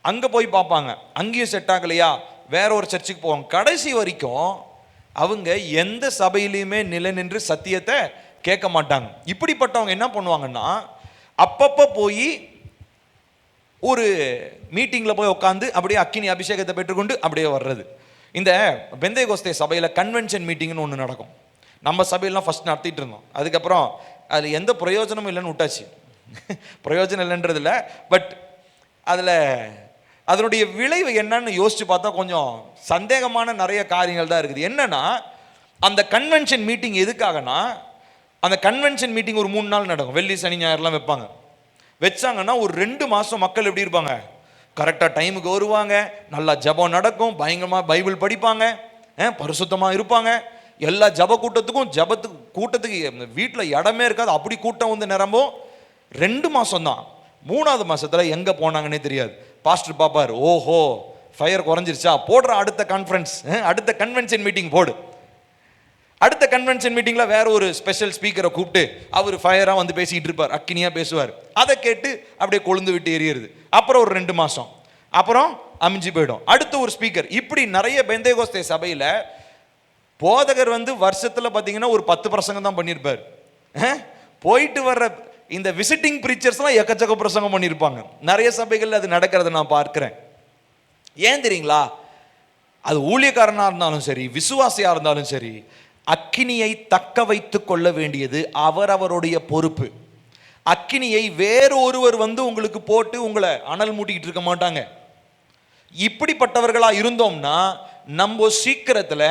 அங்கே போய் பார்ப்பாங்க, அங்கேயும் செட் ஆகலையா வேற ஒரு சர்ச்சுக்கு போவாங்க. கடைசி வரைக்கும் அவங்க எந்த சபையிலையுமே நிலை நின்று சத்தியத்தை கேட்க மாட்டாங்க. இப்படிப்பட்டவங்க என்ன பண்ணுவாங்கன்னா, அப்பப்போ போய் ஒரு மீட்டிங்கில் போய் உட்காந்து அப்படியே அக்கினி அபிஷேகத்தை பெற்றுக்கொண்டு அப்படியே வர்றது. இந்த பெந்தேகோஸ்தே சபையில் கன்வென்ஷன் மீட்டிங்னு ஒன்று நடக்கும். நம்ம சபையெல்லாம் ஃபஸ்ட் நடத்திட்டு இருந்தோம். அதுக்கப்புறம் அதில் எந்த பிரயோஜனமும் இல்லைன்னு விட்டாச்சு. பிரயோஜனம் இல்லைன்றதில்ல, பட் அதில் அதனுடைய விளைவு என்னன்னு யோசிச்சு பார்த்தா கொஞ்சம் சந்தேகமான நிறைய காரியங்கள் தான் இருக்குது. என்னன்னா, அந்த கன்வென்ஷன் மீட்டிங் எதுக்காகனா, அந்த கன்வென்ஷன் மீட்டிங் ஒரு 3 நாள் நடக்கும். வெள்ளி சனி ஞாயிறுலாம் வைப்பாங்க. வச்சாங்கன்னா ஒரு 2 மாதம் மக்கள் எப்படி இருப்பாங்க? கரெக்டாக டைமுக்கு வருவாங்க, நல்லா ஜபம் நடக்கும், பயங்கரமாக பைபிள் படிப்பாங்க, பரிசுத்தமாக இருப்பாங்க. எல்லா ஜப கூட்டத்துக்கு வீட்டில் இடமே இருக்காது, அப்படி கூட்டம் நிரம்பும். 2 மாதம் தான். 3ஆவது மாதத்தில் எங்கே போனாங்கன்னே தெரியாது. பாஸ்டர் பாப்பார், ஓஹோ ஃபயர் குறைஞ்சிருச்சா, போடுற அடுத்த கான்ஃபரன்ஸ், அடுத்த கன்வென்ஷன் மீட்டிங் போடு. அடுத்த கன்வென்ஷன் மீட்டிங்கில் வேற ஒரு ஸ்பெஷல் ஸ்பீக்கரை கூப்பிட்டு அவர் ஃபயராக பேசிக்கிட்டு இருப்பார், அக்கினியாக பேசுவார். அதை கேட்டு அப்படியே கொழுந்து விட்டு எறியறது. அப்புறம் ஒரு 2 மாதம், அப்புறம் அமைஞ்சு போயிடும். அடுத்த ஒரு ஸ்பீக்கர். இப்படி நிறைய பெந்தேகோஸ்தே சபையில் போதகர் வருஷத்தில் பார்த்தீங்கன்னா ஒரு 10 பிரசங்கம் தான் பண்ணியிருப்பார். போயிட்டு வர்ற இந்த விசிட்டிங் பிரீச்சர்ஸ்லாம் எக்கச்சக்க பிரசங்கம் பண்ணியிருப்பாங்க. நிறைய சபைகள் அது நடக்கிறத நான் பார்க்கிறேன். ஏன் தெரியுங்களா? அது ஊழியக்காரனா இருந்தாலும் சரி, விசுவாசியா இருந்தாலும் சரி, அக்கினியை தக்க வைத்துக் கொள்ள வேண்டியது அவரவருடைய பொறுப்பு. அக்கினியை வேறு ஒருவர் வந்து உங்களுக்கு போட்டு உங்களை அனல் மூட்டிக்கிட்டு இருக்க மாட்டாங்க. இப்படிப்பட்டவர்களா இருந்தோம்னா நம்ம சீக்கிரத்துல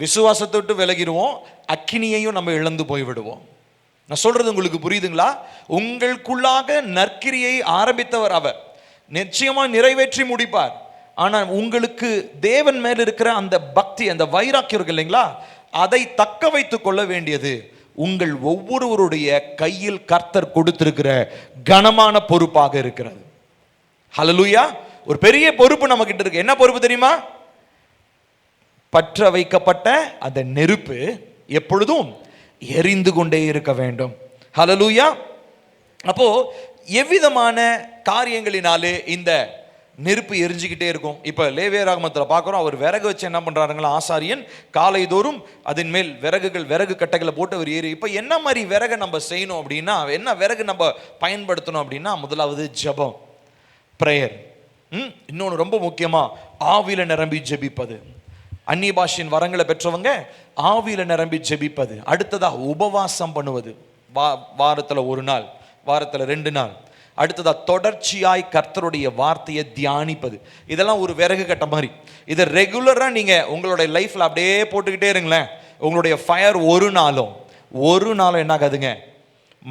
விசுவாசத்தை விட்டு விலகிடுவோம், அக்கினியையும் நம்ம இழந்து போய்விடுவோம். நான் சொல்றது உங்களுக்கு புரியுதுங்களா? உங்களுக்குள்ளாக நற்கிரியை ஆரம்பித்தவர் அவர், நிச்சயமா நிறைவேற்றி முடிப்பார். ஆனால் உங்களுக்கு தேவன் மேல் இருக்கிற அந்த பக்தி, அந்த வைராக்கியம் இருக்கு இல்லைங்களா, அதை தக்க வைத்துக் கொள்ள வேண்டியது உங்கள் ஒவ்வொருவருடைய கையில் கர்த்தர் கொடுத்திருக்கிற கனமான பொறுப்பாக இருக்கிறது. ஹல்லேலூயா! ஒரு பெரிய பொறுப்பு நம்ம கிட்ட இருக்கு. என்ன பொறுப்பு தெரியுமா? பற்ற வைக்கப்பட்ட அந்த நெருப்பு எப்பொழுதும் எரிந்து கொண்டே இருக்க வேண்டும். ஹல்லேலூயா! அப்போ எவ்விதமான காரியங்களினாலே இந்த நெருப்பு எரிஞ்சுக்கிட்டே இருக்கும். இப்போ லேவியராகமத்தில் பார்க்குறோம், அவர் விறகு வச்சு என்ன பண்ணுறாருங்களா, ஆசாரியன் காலை தோறும் அதன் மேல் விறகு கட்டைகளை போட்டு அவர் ஏறி. இப்போ என்ன மாதிரி விறகை நம்ம செய்யணும் அப்படின்னா, என்ன விறகு நம்ம பயன்படுத்தணும் அப்படின்னா, முதலாவது ஜெபம், ப்ரேயர். இன்னொன்று ரொம்ப முக்கியமாக ஆவியில நிரம்பி ஜெபிப்பது. அந்நிய பாஷையின் வரங்களை பெற்றவங்க ஆவியில நிரம்பி ஜெபிப்பது. அடுத்ததா உபவாசம் பண்ணுவது, வாரத்தில் 1 நாள், வாரத்தில் 2 நாள். அடுத்ததா தொடர்ச்சியாய் கர்த்தருடைய வார்த்தையை தியானிப்பது. இதெல்லாம் ஒரு விறகு கட்ட மாதிரி. இதை ரெகுலராக நீங்கள் உங்களுடைய லைஃப்பில் அப்படியே போட்டுக்கிட்டே இருங்களேன், உங்களுடைய ஃபயர் ஒரு நாளும் என்ன ஆகாதுங்க,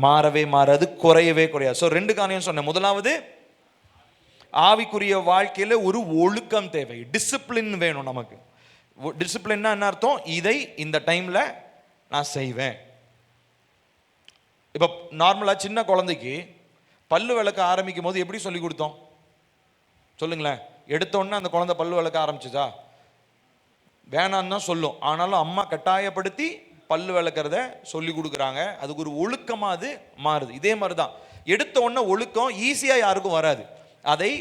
மாறவே மாறாது, குறையவே குறையாது. ஸோ 2 காரியம் சொன்னேன். முதலாவது, ஆவிக்குரிய வாழ்க்கையில் ஒரு ஒழுக்கம் தேவை, டிசிப்ளின் வேணும் நமக்கு. டிசிப்ளின்னா என்ன அர்த்தம்? இதை இந்த டைமில் நான் செய்வேன். இப்போ நார்மலாக சின்ன குழந்தைக்கு பல்லு விளக்க ஆரம்பிக்கும் போது எப்படி சொல்லி கொடுத்தோம் சொல்லுங்களேன்? எடுத்தோடனே அந்த குழந்தை பல்லு விளக்க ஆரம்பிச்சுச்சா? வேணான்னு தான் சொல்லும். ஆனாலும் அம்மா கட்டாயப்படுத்தி பல்லு விளக்கிறத சொல்லி கொடுக்குறாங்க. அதுக்கு ஒரு ஒழுக்கமாக அது மாறுது. இதே மாதிரி தான் எடுத்த உடனே ஒழுக்கம் ஈஸியாக யாருக்கும் வராது. அதை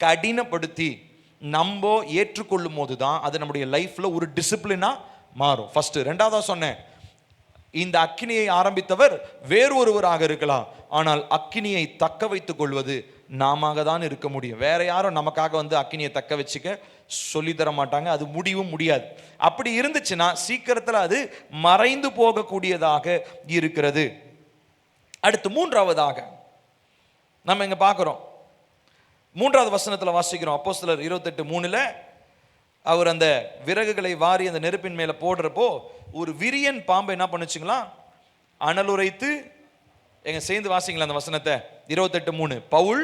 கடினப்படுத்தி நம்ம ஏற்றுக்கொள்ளும் போது தான் அது நம்முடைய லைஃப்பில் ஒரு டிசிப்ளினாக மாறும். ஃபர்ஸ்ட். ரெண்டாவதாக சொன்னேன், இந்த அக்கினியை ஆரம்பித்தவர் வேறு ஒருவராக இருக்கலாம், ஆனால் அக்கினியை தக்க வைத்துக் கொள்வது நாம தான் இருக்க முடியும். வேற யாரும் நமக்காக வந்து அக்கினியை தக்க வச்சுக்க சொல்லி தர மாட்டாங்க. அது முடிவும் முடியாது. அப்படி இருந்துச்சுன்னா சீக்கிரத்தில் அது மறைந்து போகக்கூடியதாக இருக்கிறது. அடுத்து 3ஆவதாக நம்ம இங்க பார்க்கிறோம், 3வது வசனத்தில் வாசிக்கிறோம். அப்போஸ்தலர் 28:3 அவர் அந்த விறகுகளை வாரி அந்த நெருப்பின் மேல போடுறப்போ ஒரு விரியன் பாம்பு என்ன பண்ணுச்சுங்களா, அனலுரைத்து. எங்க சேர்ந்து வாசிங்களா அந்த வசனத்தை? 28:3 பவுல்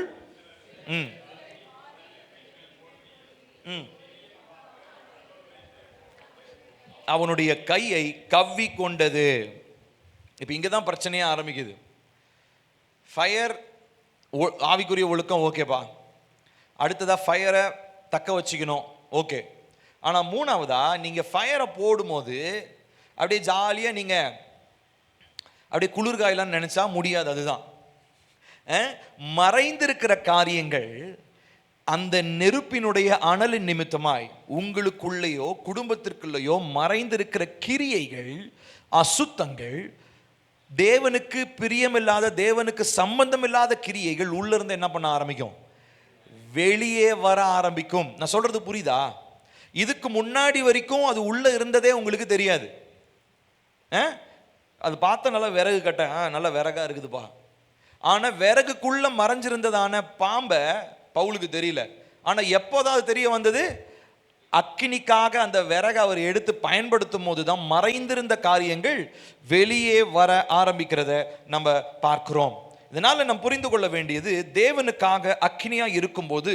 அவனுடைய கையை கவ்வி கொண்டது. இப்ப இங்கதான் பிரச்சனையே ஆரம்பிக்குது. ஃபயர், ஆவிக்குரிய ஒழுக்கம் ஓகேப்பா. அடுத்ததா ஃபயரை தக்க வச்சுக்கணும், ஓகே. ஆனா 3ஆவதா நீங்க ஃபயரை போடும்போது அப்படியே ஜாலியா நீங்க அப்படியே குளிர்காயலாம் நினைச்சா முடியாது. அதுதான் மறைந்திருக்கிற காரியங்கள். அந்த நெருப்பினுடைய அனலின் நிமித்தமாய் உங்களுக்குள்ளேயோ குடும்பத்திற்குள்ளேயோ மறைந்திருக்கிற கிரியைகள், அசுத்தங்கள், தேவனுக்கு பிரியமில்லாத, தேவனுக்கு சம்பந்தம் இல்லாத கிரியைகள் உள்ள இருந்து என்ன பண்ண ஆரம்பிக்கும், வெளியே வர ஆரம்பிக்கும். நான் சொல்றது புரியுதா? இதுக்கு முன்னாடி வரைக்கும் அது உள்ள இருந்ததே உங்களுக்கு தெரியாது. அது பார்த்த நல்லா விறகு கட்ட, நல்லா விறகா இருக்குதுப்பா. ஆனா விறகுக்குள்ள மறைஞ்சிருந்ததான பாம்பை பவுலுக்கு தெரியல. ஆனா எப்போதான் அது தெரிய வந்தது? அக்கினிக்காக அந்த விறகு அவர் எடுத்து பயன்படுத்தும் போதுதான் மறைந்திருந்த காரியங்கள் வெளியே வர ஆரம்பிக்கிறத நம்ம பார்க்கிறோம். இதனால நம்ம புரிந்து கொள்ள வேண்டியது, தேவனுக்காக அக்கினியா இருக்கும்போது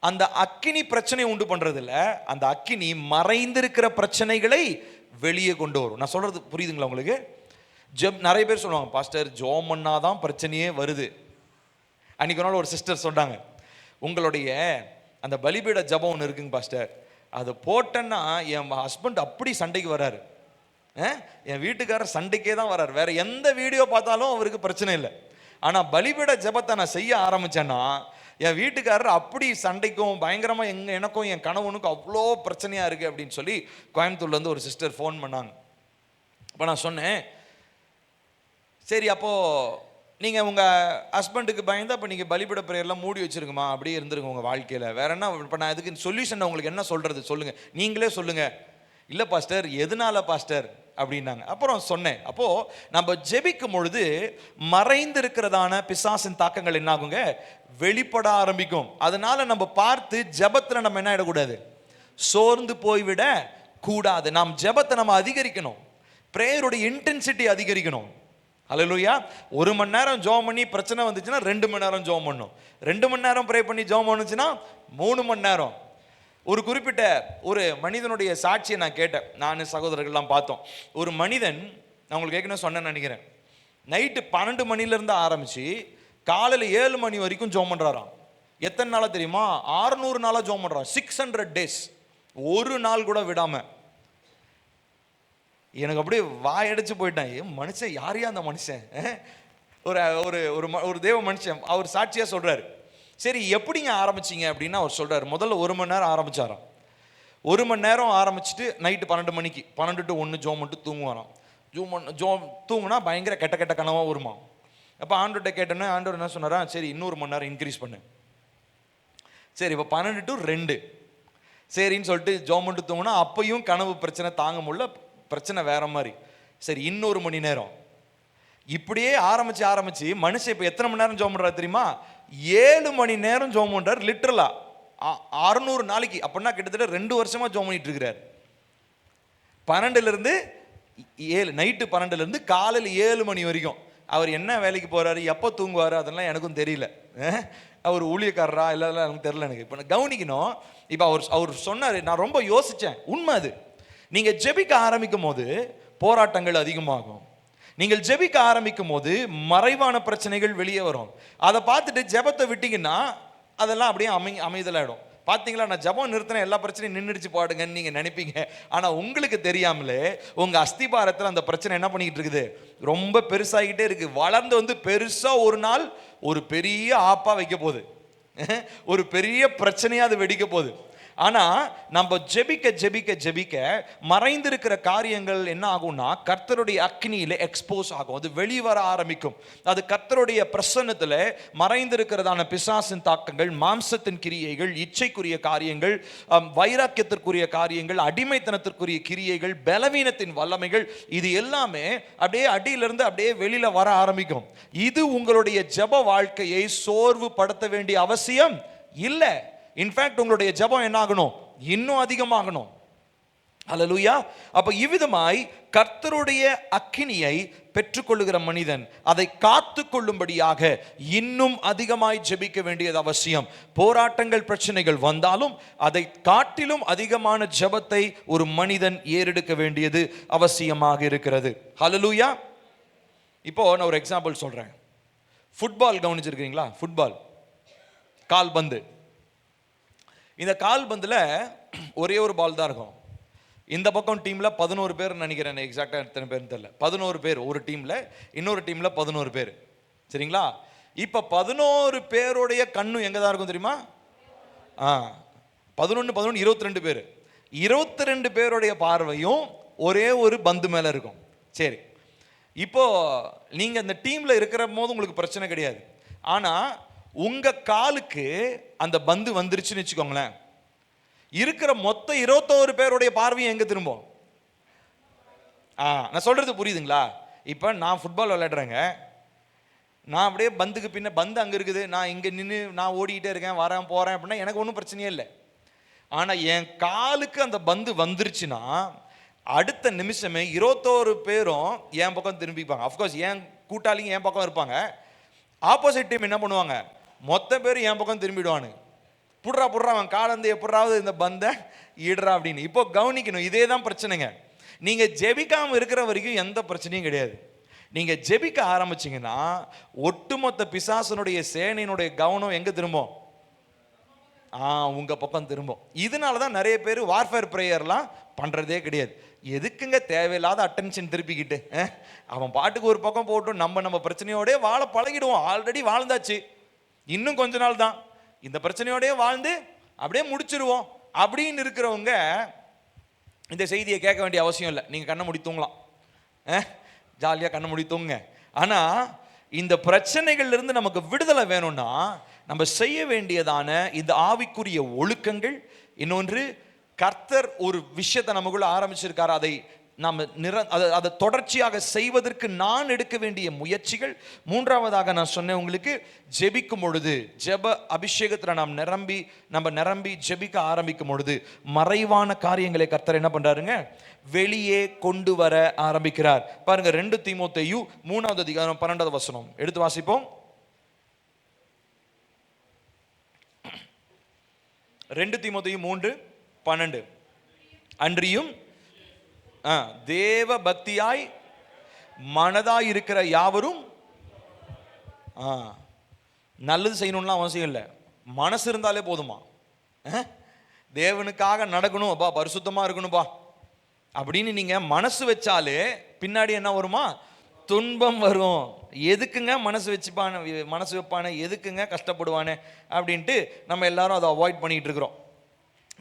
அந்த அக்கினி பிரச்சனை உண்டு பண்றது இல்ல, அந்த அக்கினி மறைந்திருக்கிற பிரச்சனைகளை வெளியே கொண்டு வரும். நான் சொல்றது புரியுதுங்களா உங்களுக்கு? நிறைய பேர் சொல்லுவாங்க, பாஸ்டர் ஜோம் பண்ணாதான் பிரச்சனையே வருது. அன்னைக்கு ஒரு நாள் ஒரு சிஸ்டர் சொன்னாங்க, உங்களுடைய அந்த பலிபீட ஜபம் ஒன்று இருக்குங்க பாஸ்டர், அதை போட்டேன்னா என் ஹஸ்பண்ட் அப்படி சண்டைக்கு வராரு, என் வீட்டுக்காரர் சண்டைக்கே தான் வராரு, வேற எந்த வீடியோ பார்த்தாலும் அவருக்கு பிரச்சனை இல்லை. ஆனா பலிபீட ஜபத்தை நான் செய்ய ஆரம்பிச்சேன்னா என் வீட்டுக்காரர் அப்படி சண்டைக்கும் பயங்கரமா எனக்கும் என் கணவனுக்கும் அவ்வளோ பிரச்சனையா இருக்கு அப்படின்னு சொல்லி கோயம்புத்தூர்ல இருந்து ஒரு சிஸ்டர் ஃபோன் பண்ணாங்க. அப்போ நான் சொன்னேன், சரி அப்போ நீங்கள் உங்கள் ஹஸ்பண்டுக்கு பயந்து அப்போ நீங்கள் பலிபீட பிரேயர்லாம் மூடி வச்சுருங்கம்மா, அப்படியே இருந்துருங்க உங்கள் வாழ்க்கையில். வேற என்ன இப்போ நான் இதுக்கு சொல்யூஷன் உங்களுக்கு என்ன சொல்கிறது சொல்லுங்கள், நீங்களே சொல்லுங்கள். இல்லை பாஸ்டர், எதனால பாஸ்டர் அப்படின்னாங்க. அப்புறம் சொன்னேன், அப்போது நம்ம ஜெபிக்கும் பொழுது மறைந்திருக்கிறதான பிசாசின் தாக்கங்கள் என்ன ஆகுங்க, வெளிப்பட ஆரம்பிக்கும். அதனால நம்ம பார்த்து ஜெபத்தில் நம்ம என்ன ஆகிடக்கூடாது, சோர்ந்து போய்விட கூடாது. நாம் ஜெபத்தை நம்ம அதிகரிக்கணும், பிரேயருடைய இன்டென்சிட்டி அதிகரிக்கணும். ஹல்லேலூயா. 1 மணி நேரம் ஜெபம் பண்ணி பிரச்சனை வந்துச்சுன்னா 2 மணி நேரம் ஜெபம் பண்ணணும். 2 மணி நேரம் ப்ரே பண்ணி ஜெபம் பண்ணுச்சுன்னா 3 மணி நேரம். ஒரு குறிப்பிட்ட ஒரு மனிதனுடைய சாட்சியை நான் கேட்டேன், நான் சகோதரர்கள்லாம் பார்த்தோம். ஒரு மனிதன், நான் உங்களுக்கு ஏற்கனவே சொன்னேன்னு நினைக்கிறேன், நைட்டு 12 மணிலேருந்து ஆரம்பித்து காலையில் 7 மணி வரைக்கும் ஜெபம் பண்ணுறாராம். எத்தனை நாளாக தெரியுமா, 600 நாளாக ஜெபம் பண்ணுறான். 600 டேஸ், ஒரு நாள் கூட விடாமல். எனக்கு அப்படியே வாயடைச்சு போயிட்டேன். மனுஷன் யாரையா அந்த மனுஷன், ஒரு ஒரு ஒரு தேவ மனுஷன். அவர் சாட்சியாக சொல்கிறார். சரி எப்படிங்க ஆரம்பிச்சிங்க அப்படின்னா அவர் சொல்கிறார், முதல்ல 1 மணி நேரம் ஆரம்பித்தாராம். 1 மணி நேரம் ஆரம்பிச்சுட்டு நைட்டு 12 மணிக்கு 12 to 1 ஜோம் மட்டும் தூங்குவாராம். தூங்குனா பயங்கர கெட்ட கெட்ட கனவாக வருமா. அப்போ ஆண்டவர்கிட்ட கேட்டோன்னே ஆண்டவர் என்ன சொன்னாரா, சரி இன்னொரு மணி நேரம் இன்க்ரீஸ் பண்ணு. சரி இப்போ 12 to 2 சரின்னு சொல்லிட்டு ஜோம் மட்டும் தூங்குனா அப்பையும் கனவு பிரச்சனை தாங்க முடியல, பிரச்சனை வேற மாதிரி. சரி இன்னொரு மணி நேரம். இப்படியே ஆரம்பிச்சு மனுஷன் இப்போ எத்தனை மணி நேரம் ஜெபம் பண்றாரு தெரியுமா, 7 மணி நேரம் ஜெபம் பண்றாரு. லிட்டரலா 600 நாளைக்கு. அப்படின்னா கிட்டத்தட்ட 2 வருஷமா ஜெபம் பண்ணிட்டு இருக்கிறார். 12லேருந்து 7, நைட்டு 12லேருந்து காலையில் 7 மணி வரைக்கும். அவர் என்ன வேலைக்கு போறாரு, எப்போ தூங்குவார், அதெல்லாம் எனக்கும் தெரியல. அவர் ஊழியக்காரரா இல்லை எனக்கு தெரியல. எனக்கு இப்போ கவனிக்கணும். இப்போ அவர் சொன்னார், நான் ரொம்ப யோசித்தேன். உண்மை அது. நீங்கள் ஜெபிக்க ஆரம்பிக்கும் போது போராட்டங்கள் அதிகமாகும். நீங்கள் ஜெபிக்க ஆரம்பிக்கும் போது மறைவான பிரச்சனைகள் வெளியே வரும். அதை பார்த்துட்டு ஜெபத்தை விட்டீங்கன்னா அதெல்லாம் அப்படியே அமைதலாயிடும். பார்த்தீங்களா, நான் ஜெபம் நிறுத்தின எல்லா பிரச்சனையும் நின்றுடுச்சு பாடுங்கன்னு நீங்கள் நினைப்பீங்க. ஆனால் உங்களுக்கு தெரியாமலே உங்கள் அஸ்திபாரத்தில் அந்த பிரச்சனை என்ன பண்ணிக்கிட்டு இருக்குது, ரொம்ப பெருசாகிக்கிட்டே இருக்குது. வளர்ந்து வந்து பெருசாக ஒரு நாள் ஒரு பெரிய ஆப்பா வைக்க போகுது, ஒரு பெரிய பிரச்சனையாக அது வெடிக்க போகுது. ஆனால் நம்ம ஜெபிக்க ஜெபிக்க ஜெபிக்க மறைந்திருக்கிற காரியங்கள் என்ன ஆகும்னா கர்த்தருடைய அக்னியில் எக்ஸ்போஸ் ஆகும், அது வெளிவர ஆரம்பிக்கும். அது கர்த்தருடைய பிரசன்னத்தில் மறைந்திருக்கிறதான பிசாசின் தாக்கங்கள், மாம்சத்தின் கிரியைகள், இச்சைக்குரிய காரியங்கள், வைராக்கியத்திற்குரிய காரியங்கள், அடிமைத்தனத்திற்குரிய கிரியைகள், பலவீனத்தின் வல்லமைகள், இது எல்லாமே அப்படியே அடியிலிருந்து அப்படியே வெளியில் வர ஆரம்பிக்கும். இது உங்களுடைய ஜெப வாழ்க்கையை சோர்வு படுத்த வேண்டிய அவசியம் இல்லை. இன்ஃபேக்ட் உங்களுடைய ஜெபம் என்ன ஆகணும், இன்னும் அதிகமாகணும். ஹல்லேலூயா. அப்ப இவ்விதமாய் கர்த்தருடைய அக்கினியை பெற்றுக்கொள்ளுகிற மனிதன் அதை காத்து கொள்ளும்படியாக இன்னும் அதிகமாய் ஜெபிக்க வேண்டியது அவசியம். போராட்டங்கள் பிரச்சனைகள் வந்தாலும் அதை காட்டிலும் அதிகமான ஜெபத்தை ஒரு மனிதன் ஏறெடுக்க வேண்டியது அவசியமாக இருக்கிறது. ஹல்லேலூயா. இப்போ நான் ஒரு எக்ஸாம்பிள் சொல்றேன். ஃபுட்பால் கவனிச்சிருக்கீங்களா? ஃபுட்பால் கால்பந்து. இந்த கால்பந்தில் ஒரே ஒரு பால் தான் இருக்கும். இந்த பக்கம் டீமில் 11 பேர் நினைக்கிறேன், எக்ஸாக்டாக எத்தனை பேர்னு தெரியல. 11 பேர் ஒரு டீமில், இன்னொரு டீமில் 11 பேர். சரிங்களா? இப்போ 11 பேருடைய கண்ணும் எங்கே தான் இருக்கும் தெரியுமா? 11 22 பேர். 22 பேருடைய பார்வையும் ஒரே ஒரு பந்து மேலே இருக்கும். சரி, இப்போ நீங்கள் இந்த டீமில் இருக்கிற போது உங்களுக்கு பிரச்சனை கிடையாது. ஆனால் உங்க காலுக்கு அந்த பந்து வந்துருச்சுன்னு வச்சுக்கோங்களேன், இருக்கிற மொத்த 21 பேருடைய பார்வையும் எங்க திரும்பும்? நான் சொல்றது புரியுதுங்களா? இப்ப நான் ஃபுட்பால் விளையாடுறேங்க, நான் அப்படியே பந்துக்கு பின்ன பந்து அங்க இருக்குது, நான் இங்க நின்று நான் ஓடிக்கிட்டே இருக்கேன், வரேன் போறேன் அப்படின்னா எனக்கு ஒன்றும் பிரச்சனையே இல்லை. ஆனா என் காலுக்கு அந்த பந்து வந்துருச்சுன்னா அடுத்த நிமிஷமே 21 பேரும் என் பக்கம் திரும்பிப்பாங்க. அஃப்கோர்ஸ் என் கூட்டாளிங்க என் பக்கம் இருப்பாங்க. ஆப்போசிட் டீம் என்ன பண்ணுவாங்க, மொத்த பேர் என் பக்கம் திரும்பிடுவானு. புடுறா அவன் காலந்து எப்படாவது இந்த பந்தை ஈடுறா அப்படின்னு. இப்போ கவனிக்கணும், இதே தான் பிரச்சனைங்க. நீங்க ஜெபிக்காம இருக்கிற வரைக்கும் எந்த பிரச்சனையும் கிடையாது. நீங்க ஜெபிக்க ஆரம்பிச்சீங்கன்னா ஒட்டுமொத்த பிசாசனுடைய சேனையினுடைய கவனம் எங்க திரும்பும்? உங்க பக்கம் திரும்பும். இதனாலதான் நிறைய பேர் வார்ஃபேர் பிரேயர்லாம் பண்றதே கிடையாது. எதுக்குங்க தேவையில்லாத அட்டென்ஷன் திருப்பிக்கிட்டு? அவன் பாட்டுக்கு ஒரு பக்கம் போட்டும், நம்ம பிரச்சனையோட வாழ பழகிடுவோம். ஆல்ரெடி வாழ்ந்தாச்சு, இன்னும் கொஞ்ச நாள் தான் இந்த பிரச்சனையோடய வாழ்ந்து அப்படியே முடிச்சிருவோம் அப்படின்னு இருக்கிறவங்க இந்த செய்தியை கேட்க வேண்டிய அவசியம் இல்லை. நீங்கள் கண்ணை மூடி தூங்கலாம், ஜாலியாக கண்ணை மூடி தூங்குங்க. ஆனால் இந்த பிரச்சனைகள்ல இருந்து நமக்கு விடுதலை வேணும்னா நம்ம செய்ய வேண்டியதான இந்த ஆவிக்குரிய ஒழுக்கங்கள், இன்னொன்று கர்த்தர் ஒரு விஷயத்தை நமக்குள்ள ஆரம்பிச்சிருக்காரு, அதை நாம் அதை தொடர்ச்சியாக செய்வதற்கு நான் எடுக்க வேண்டிய முயற்சிகள். மூன்றாவதாக நான் சொன்னேன் உங்களுக்கு, ஜெபிக்கும் பொழுது, ஜெப அபிஷேகத்தில் நம்ம நிரம்பி ஜெபிக்க ஆரம்பிக்கும் பொழுது மறைவான காரியங்களை கர்த்தர் என்ன பண்றாருங்க, வெளியே கொண்டு வர ஆரம்பிக்கிறார். பாருங்க 2 தீமோத்தேயு 3வது அதிகாரம் 12வது வசனம் எடுத்து வாசிப்போம். 2 தீமோத்தேயு 3:12. அன்றியும் தேவ பக்தியாய் மனதாய் இருக்கிற யாவரும், நல்லது செய்யணும்லாம் அவசியம் இல்லை, மனசு இருந்தாலே போதுமா. தேவனுக்காக நடக்கணும் அப்பா, பரிசுத்தமா இருக்கணும்பா அப்படின்னு நீங்க மனசு வச்சாலே பின்னாடி என்ன வருமா, துன்பம் வரும். எதுக்குங்க மனசு வைப்பானே, எதுக்குங்க கஷ்டப்படுவானே அப்படின்ட்டு நம்ம எல்லாரும் அதை அவாய்ட் பண்ணிட்டு இருக்கிறோம்.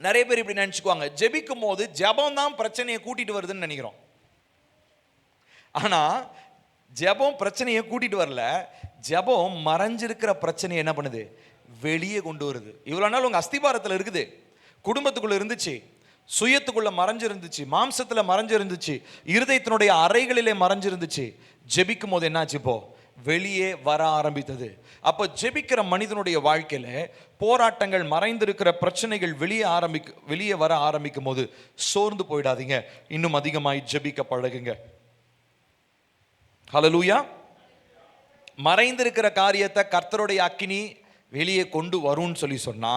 நிறைய பேர் இப்படி நினைச்சுக்குவாங்க, ஜெபிக்கும் போது ஜெபம் தான் பிரச்சனையை கூட்டிட்டு வருதுன்னு நினைக்கிறோம். ஆனா ஜெபம் பிரச்சனையை கூட்டிட்டு வரல, ஜெபம் மறைஞ்சிருக்கிற பிரச்சனையை என்ன பண்ணுது, வெளியே கொண்டு வருது. இவ்வளவு நாள் உங்க அஸ்திபாரத்தில் இருக்குது, குடும்பத்துக்குள்ள இருந்துச்சு, சுயத்துக்குள்ள மறைஞ்சிருந்துச்சு, மாம்சத்துல மறைஞ்சிருந்துச்சு, இருதயத்தினுடைய அறைகளிலே மறைஞ்சிருந்துச்சு. ஜெபிக்கும் போது என்னாச்சு, இப்போ வெளியே வர ஆரம்பித்தது. அப்போ ஜெபிக்கிற மனிதனுடைய வாழ்க்கையில போராட்டங்கள், மறைந்திருக்கிற பிரச்சனைகள் வெளியே வர ஆரம்பிக்கும் போது சோர்ந்து போயிடாதீங்க, இன்னும் அதிகமாய் ஜெபிக்க பழகுங்க. ஹல்லேலூயா. மறைந்திருக்கிற காரியத்தை கர்த்தருடைய அக்கினி வெளியே கொண்டு வரும்னு சொல்லி சொன்னா,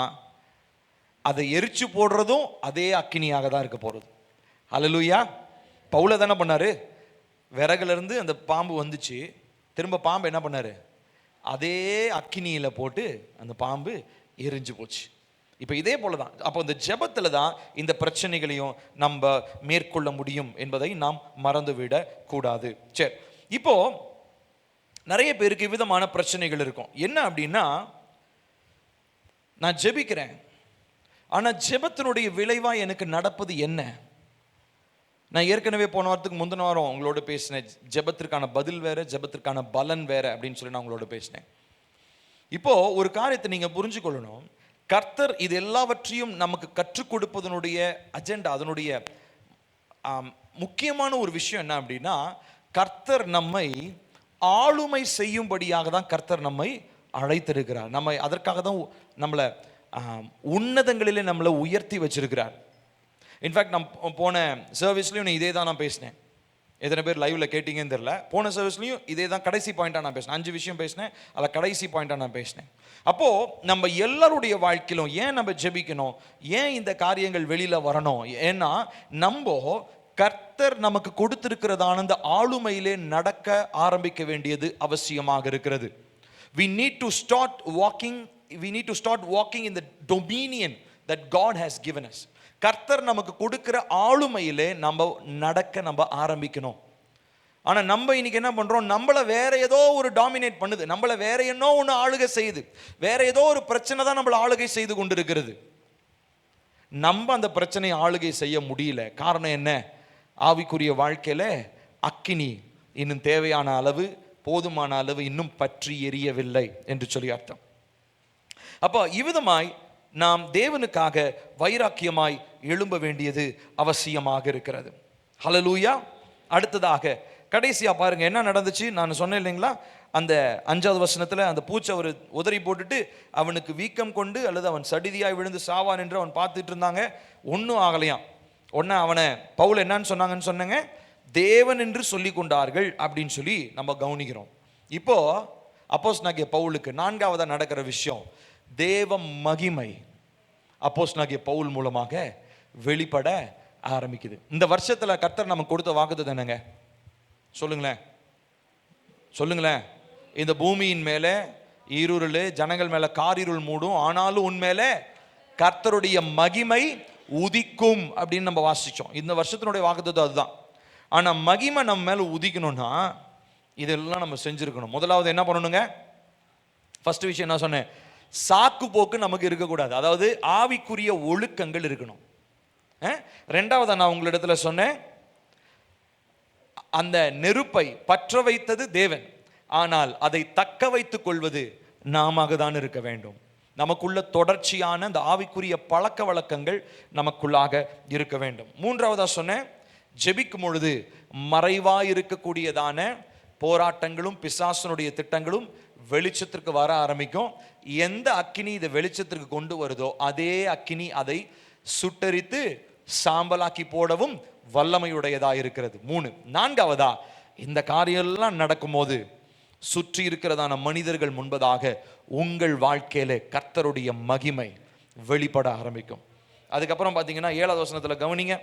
அதை எரிச்சு போடுறதும் அதே அக்கினியாக தான் இருக்க போறது. ஹல்லேலூயா. பவுல தானே பண்ணாரு, விறகுல இருந்து அந்த பாம்பு வந்துச்சு, திரும்ப பாம்பு என்ன பண்ணாரு, அதே அக்கினியில போட்டு அந்த பாம்பு எரிஞ்சு போச்சு. இப்போ இதே போலதான், அப்போ இந்த ஜெபத்துல தான் இந்த பிரச்சனைகளையும் நம்ம மேற்கொள்ள முடியும் என்பதை நாம் மறந்துவிட கூடாது. சரி, இப்போ நிறைய பேருக்கு விதமான பிரச்சனைகள் இருக்கும். என்ன அப்படின்னா, நான் ஜெபிக்கிறேன், ஆனா ஜெபத்தினுடைய விளைவா எனக்கு நடப்பது என்ன? நான் ஏற்கனவே போன வாரத்துக்கு முந்தின வாரம் உங்களோட பேசினேன், ஜெபத்திற்கான பதில் வேற, ஜெபத்திற்கான பலன் வேற அப்படின்னு சொல்லி நான் உங்களோட பேசினேன். இப்போ ஒரு காரியத்தை நீங்க புரிஞ்சுக்கொள்ளணும், கர்த்தர் இது எல்லாவற்றையும் நமக்கு கற்றுக் கொடுப்பதனுடைய அஜெண்டா, அதனுடைய முக்கியமான ஒரு விஷயம் என்ன அப்படின்னா, கர்த்தர் நம்மை ஆளுமை செய்யும்படியாக தான் கர்த்தர் நம்மை அழைத்திருக்கிறார். நம்ம அதற்காக தான் நம்மளை உன்னதங்களிலே நம்மளை உயர்த்தி வச்சிருக்கிறார். இன்ஃபேக்ட் நான் போன சர்வீஸ்லையும் இதே தான் நான் பேசினேன். எத்தனை பேர் லைவ்ல கேட்டீங்கன்னு தெரியல. போன சர்வீஸ்லையும் இதே தான் கடைசி பாயிண்டாக நான் பேசினேன். 5 விஷயம் பேசினேன், அதில் கடைசி பாயிண்டாக நான் பேசினேன். அப்போது நம்ம எல்லாருடைய வாழ்க்கையிலும் ஏன் நம்ம ஜெபிக்கணும், ஏன் இந்த காரியங்கள் வெளியில் வரணும், ஏன்னா நம்ம கர்த்தர் நமக்கு கொடுத்திருக்கிறதான அந்த ஆளுமையிலே நடக்க ஆரம்பிக்க வேண்டியது அவசியமாக இருக்கிறது. We need to start walking in the dominion that God has given us. கர்த்தர் நமக்கு கொடுக்கிற ஆளுமையிலே நம்ம ஆரம்பிக்கணும். ஆனா நம்ம இன்னைக்கு என்ன பண்றோம், நம்மள வேற ஏதோ ஒரு டாமினேட் பண்ணுது, நம்மள வேற என்ன ஒன்று ஆளுகை செய்யுது, வேற ஏதோ ஒரு பிரச்சனை தான் நம்மள ஆளுகை செய்து கொண்டிருக்கிறது. நம்ம அந்த பிரச்சனையை ஆளுகை செய்ய முடியல. காரணம் என்ன? ஆவிக்குரிய வாழ்க்கையில அக்கினி இன்னும் தேவையான அளவு, போதுமான அளவு இன்னும் பற்றி எரியவில்லை என்று சொல்லி அர்த்தம். அப்போ இவ்விதமாய் நாம் தேவனுக்காக வைராக்கியமாய் எழும்ப வேண்டியது அவசியமாக இருக்கிறது. ஹல்லேலூயா. அடுத்ததாக கடைசியா பாருங்க என்ன நடந்துச்சு. நான் சொன்னேன் இல்லைங்களா, அந்த 5வது வசனத்துல அந்த பூச்சை ஒரு உதறி போட்டுட்டு அவனுக்கு வீக்கம் கொண்டு அல்லது அவன் சடிதியாய் விழுந்து சாவான் என்று அவன் பார்த்துட்டு இருந்தாங்க. ஒன்றும் ஆகலையாம். உடனே அவனை பவுல் என்னன்னு சொன்னாங்கன்னு சொன்னாங்க, தேவன் என்று சொல்லி கொண்டார்கள் அப்படின்னு சொல்லி நம்ம கவனிக்கிறோம். இப்போ அப்போஸ்தலனாகிய பவுலுக்கு 4வதா நடக்கிற விஷயம், தேவ மகிமை அப்போஸ்தலனாகிய பவுல் மூலமாக வெளிப்பட ஆரம்பிக்குது. இந்த வருஷத்துல கர்த்தர் நமக்கு கொடுத்த வாக்குத்தத்தம் என்னங்க? சொல்லுங்களேன். இந்த பூமியின் மேலே இருள், ஜனங்கள் மேல காரிருள் மூடும், ஆனாலும் உண்மையில கர்த்தருடைய மகிமை உதிக்கும் அப்படின்னு நம்ம வாசிச்சோம். இந்த வருஷத்தினுடைய வாக்குத்தத்தம் அதுதான். ஆனா மகிமை நம்ம மேல உதிக்கணும்னா இதெல்லாம் நம்ம செஞ்சிருக்கணும். முதலாவது என்ன பண்ணணுங்க? ஃபர்ஸ்ட் விஷயம் என்ன சொன்னேன், சாக்கு போக்கு நமக்கு இருக்கக்கூடாது. அதாவது ஆவிக்குரிய ஒழுக்கங்கள் இருக்கணும். ரெண்டாவது நான் உங்களிடத்துல சொன்னேன், அந்த நெருப்பை பற்ற வைத்தது தேவன், ஆனால் அதை தக்க வைத்துக் கொள்வது நாம தான் இருக்க வேண்டும். நமக்குள்ள தொடர்ச்சியான அந்த ஆவிக்குரிய பழக்க வழக்கங்கள் நமக்குள்ளாக இருக்க வேண்டும். மூன்றாவதா சொன்னேன், ஜெபிக்கும் பொழுது மறைவாய் இருக்கக்கூடியதான போராட்டங்களும் பிசாசனுடைய திட்டங்களும் வெளிச்சத்திற்கு வர ஆரம்பிக்கும். எந்த அக்கினி இதை வெளிச்சத்திற்கு கொண்டு வருதோ அதே அக்கினி அதை சுட்டரித்து சாம்பலாக்கி போடவும் வல்லமையுடையதா இருக்கிறது. 3. நான்காவதா, இந்த காரியம் எல்லாம் நடக்கும்போது சுற்றி இருக்கிறதான மனிதர்கள் முன்பதாக உங்கள் வாழ்க்கையில கர்த்தருடைய மகிமை வெளிப்பட ஆரம்பிக்கும். அதுக்கப்புறம் பார்த்தீங்கன்னா 7வது வசனத்தில் கவனிங்க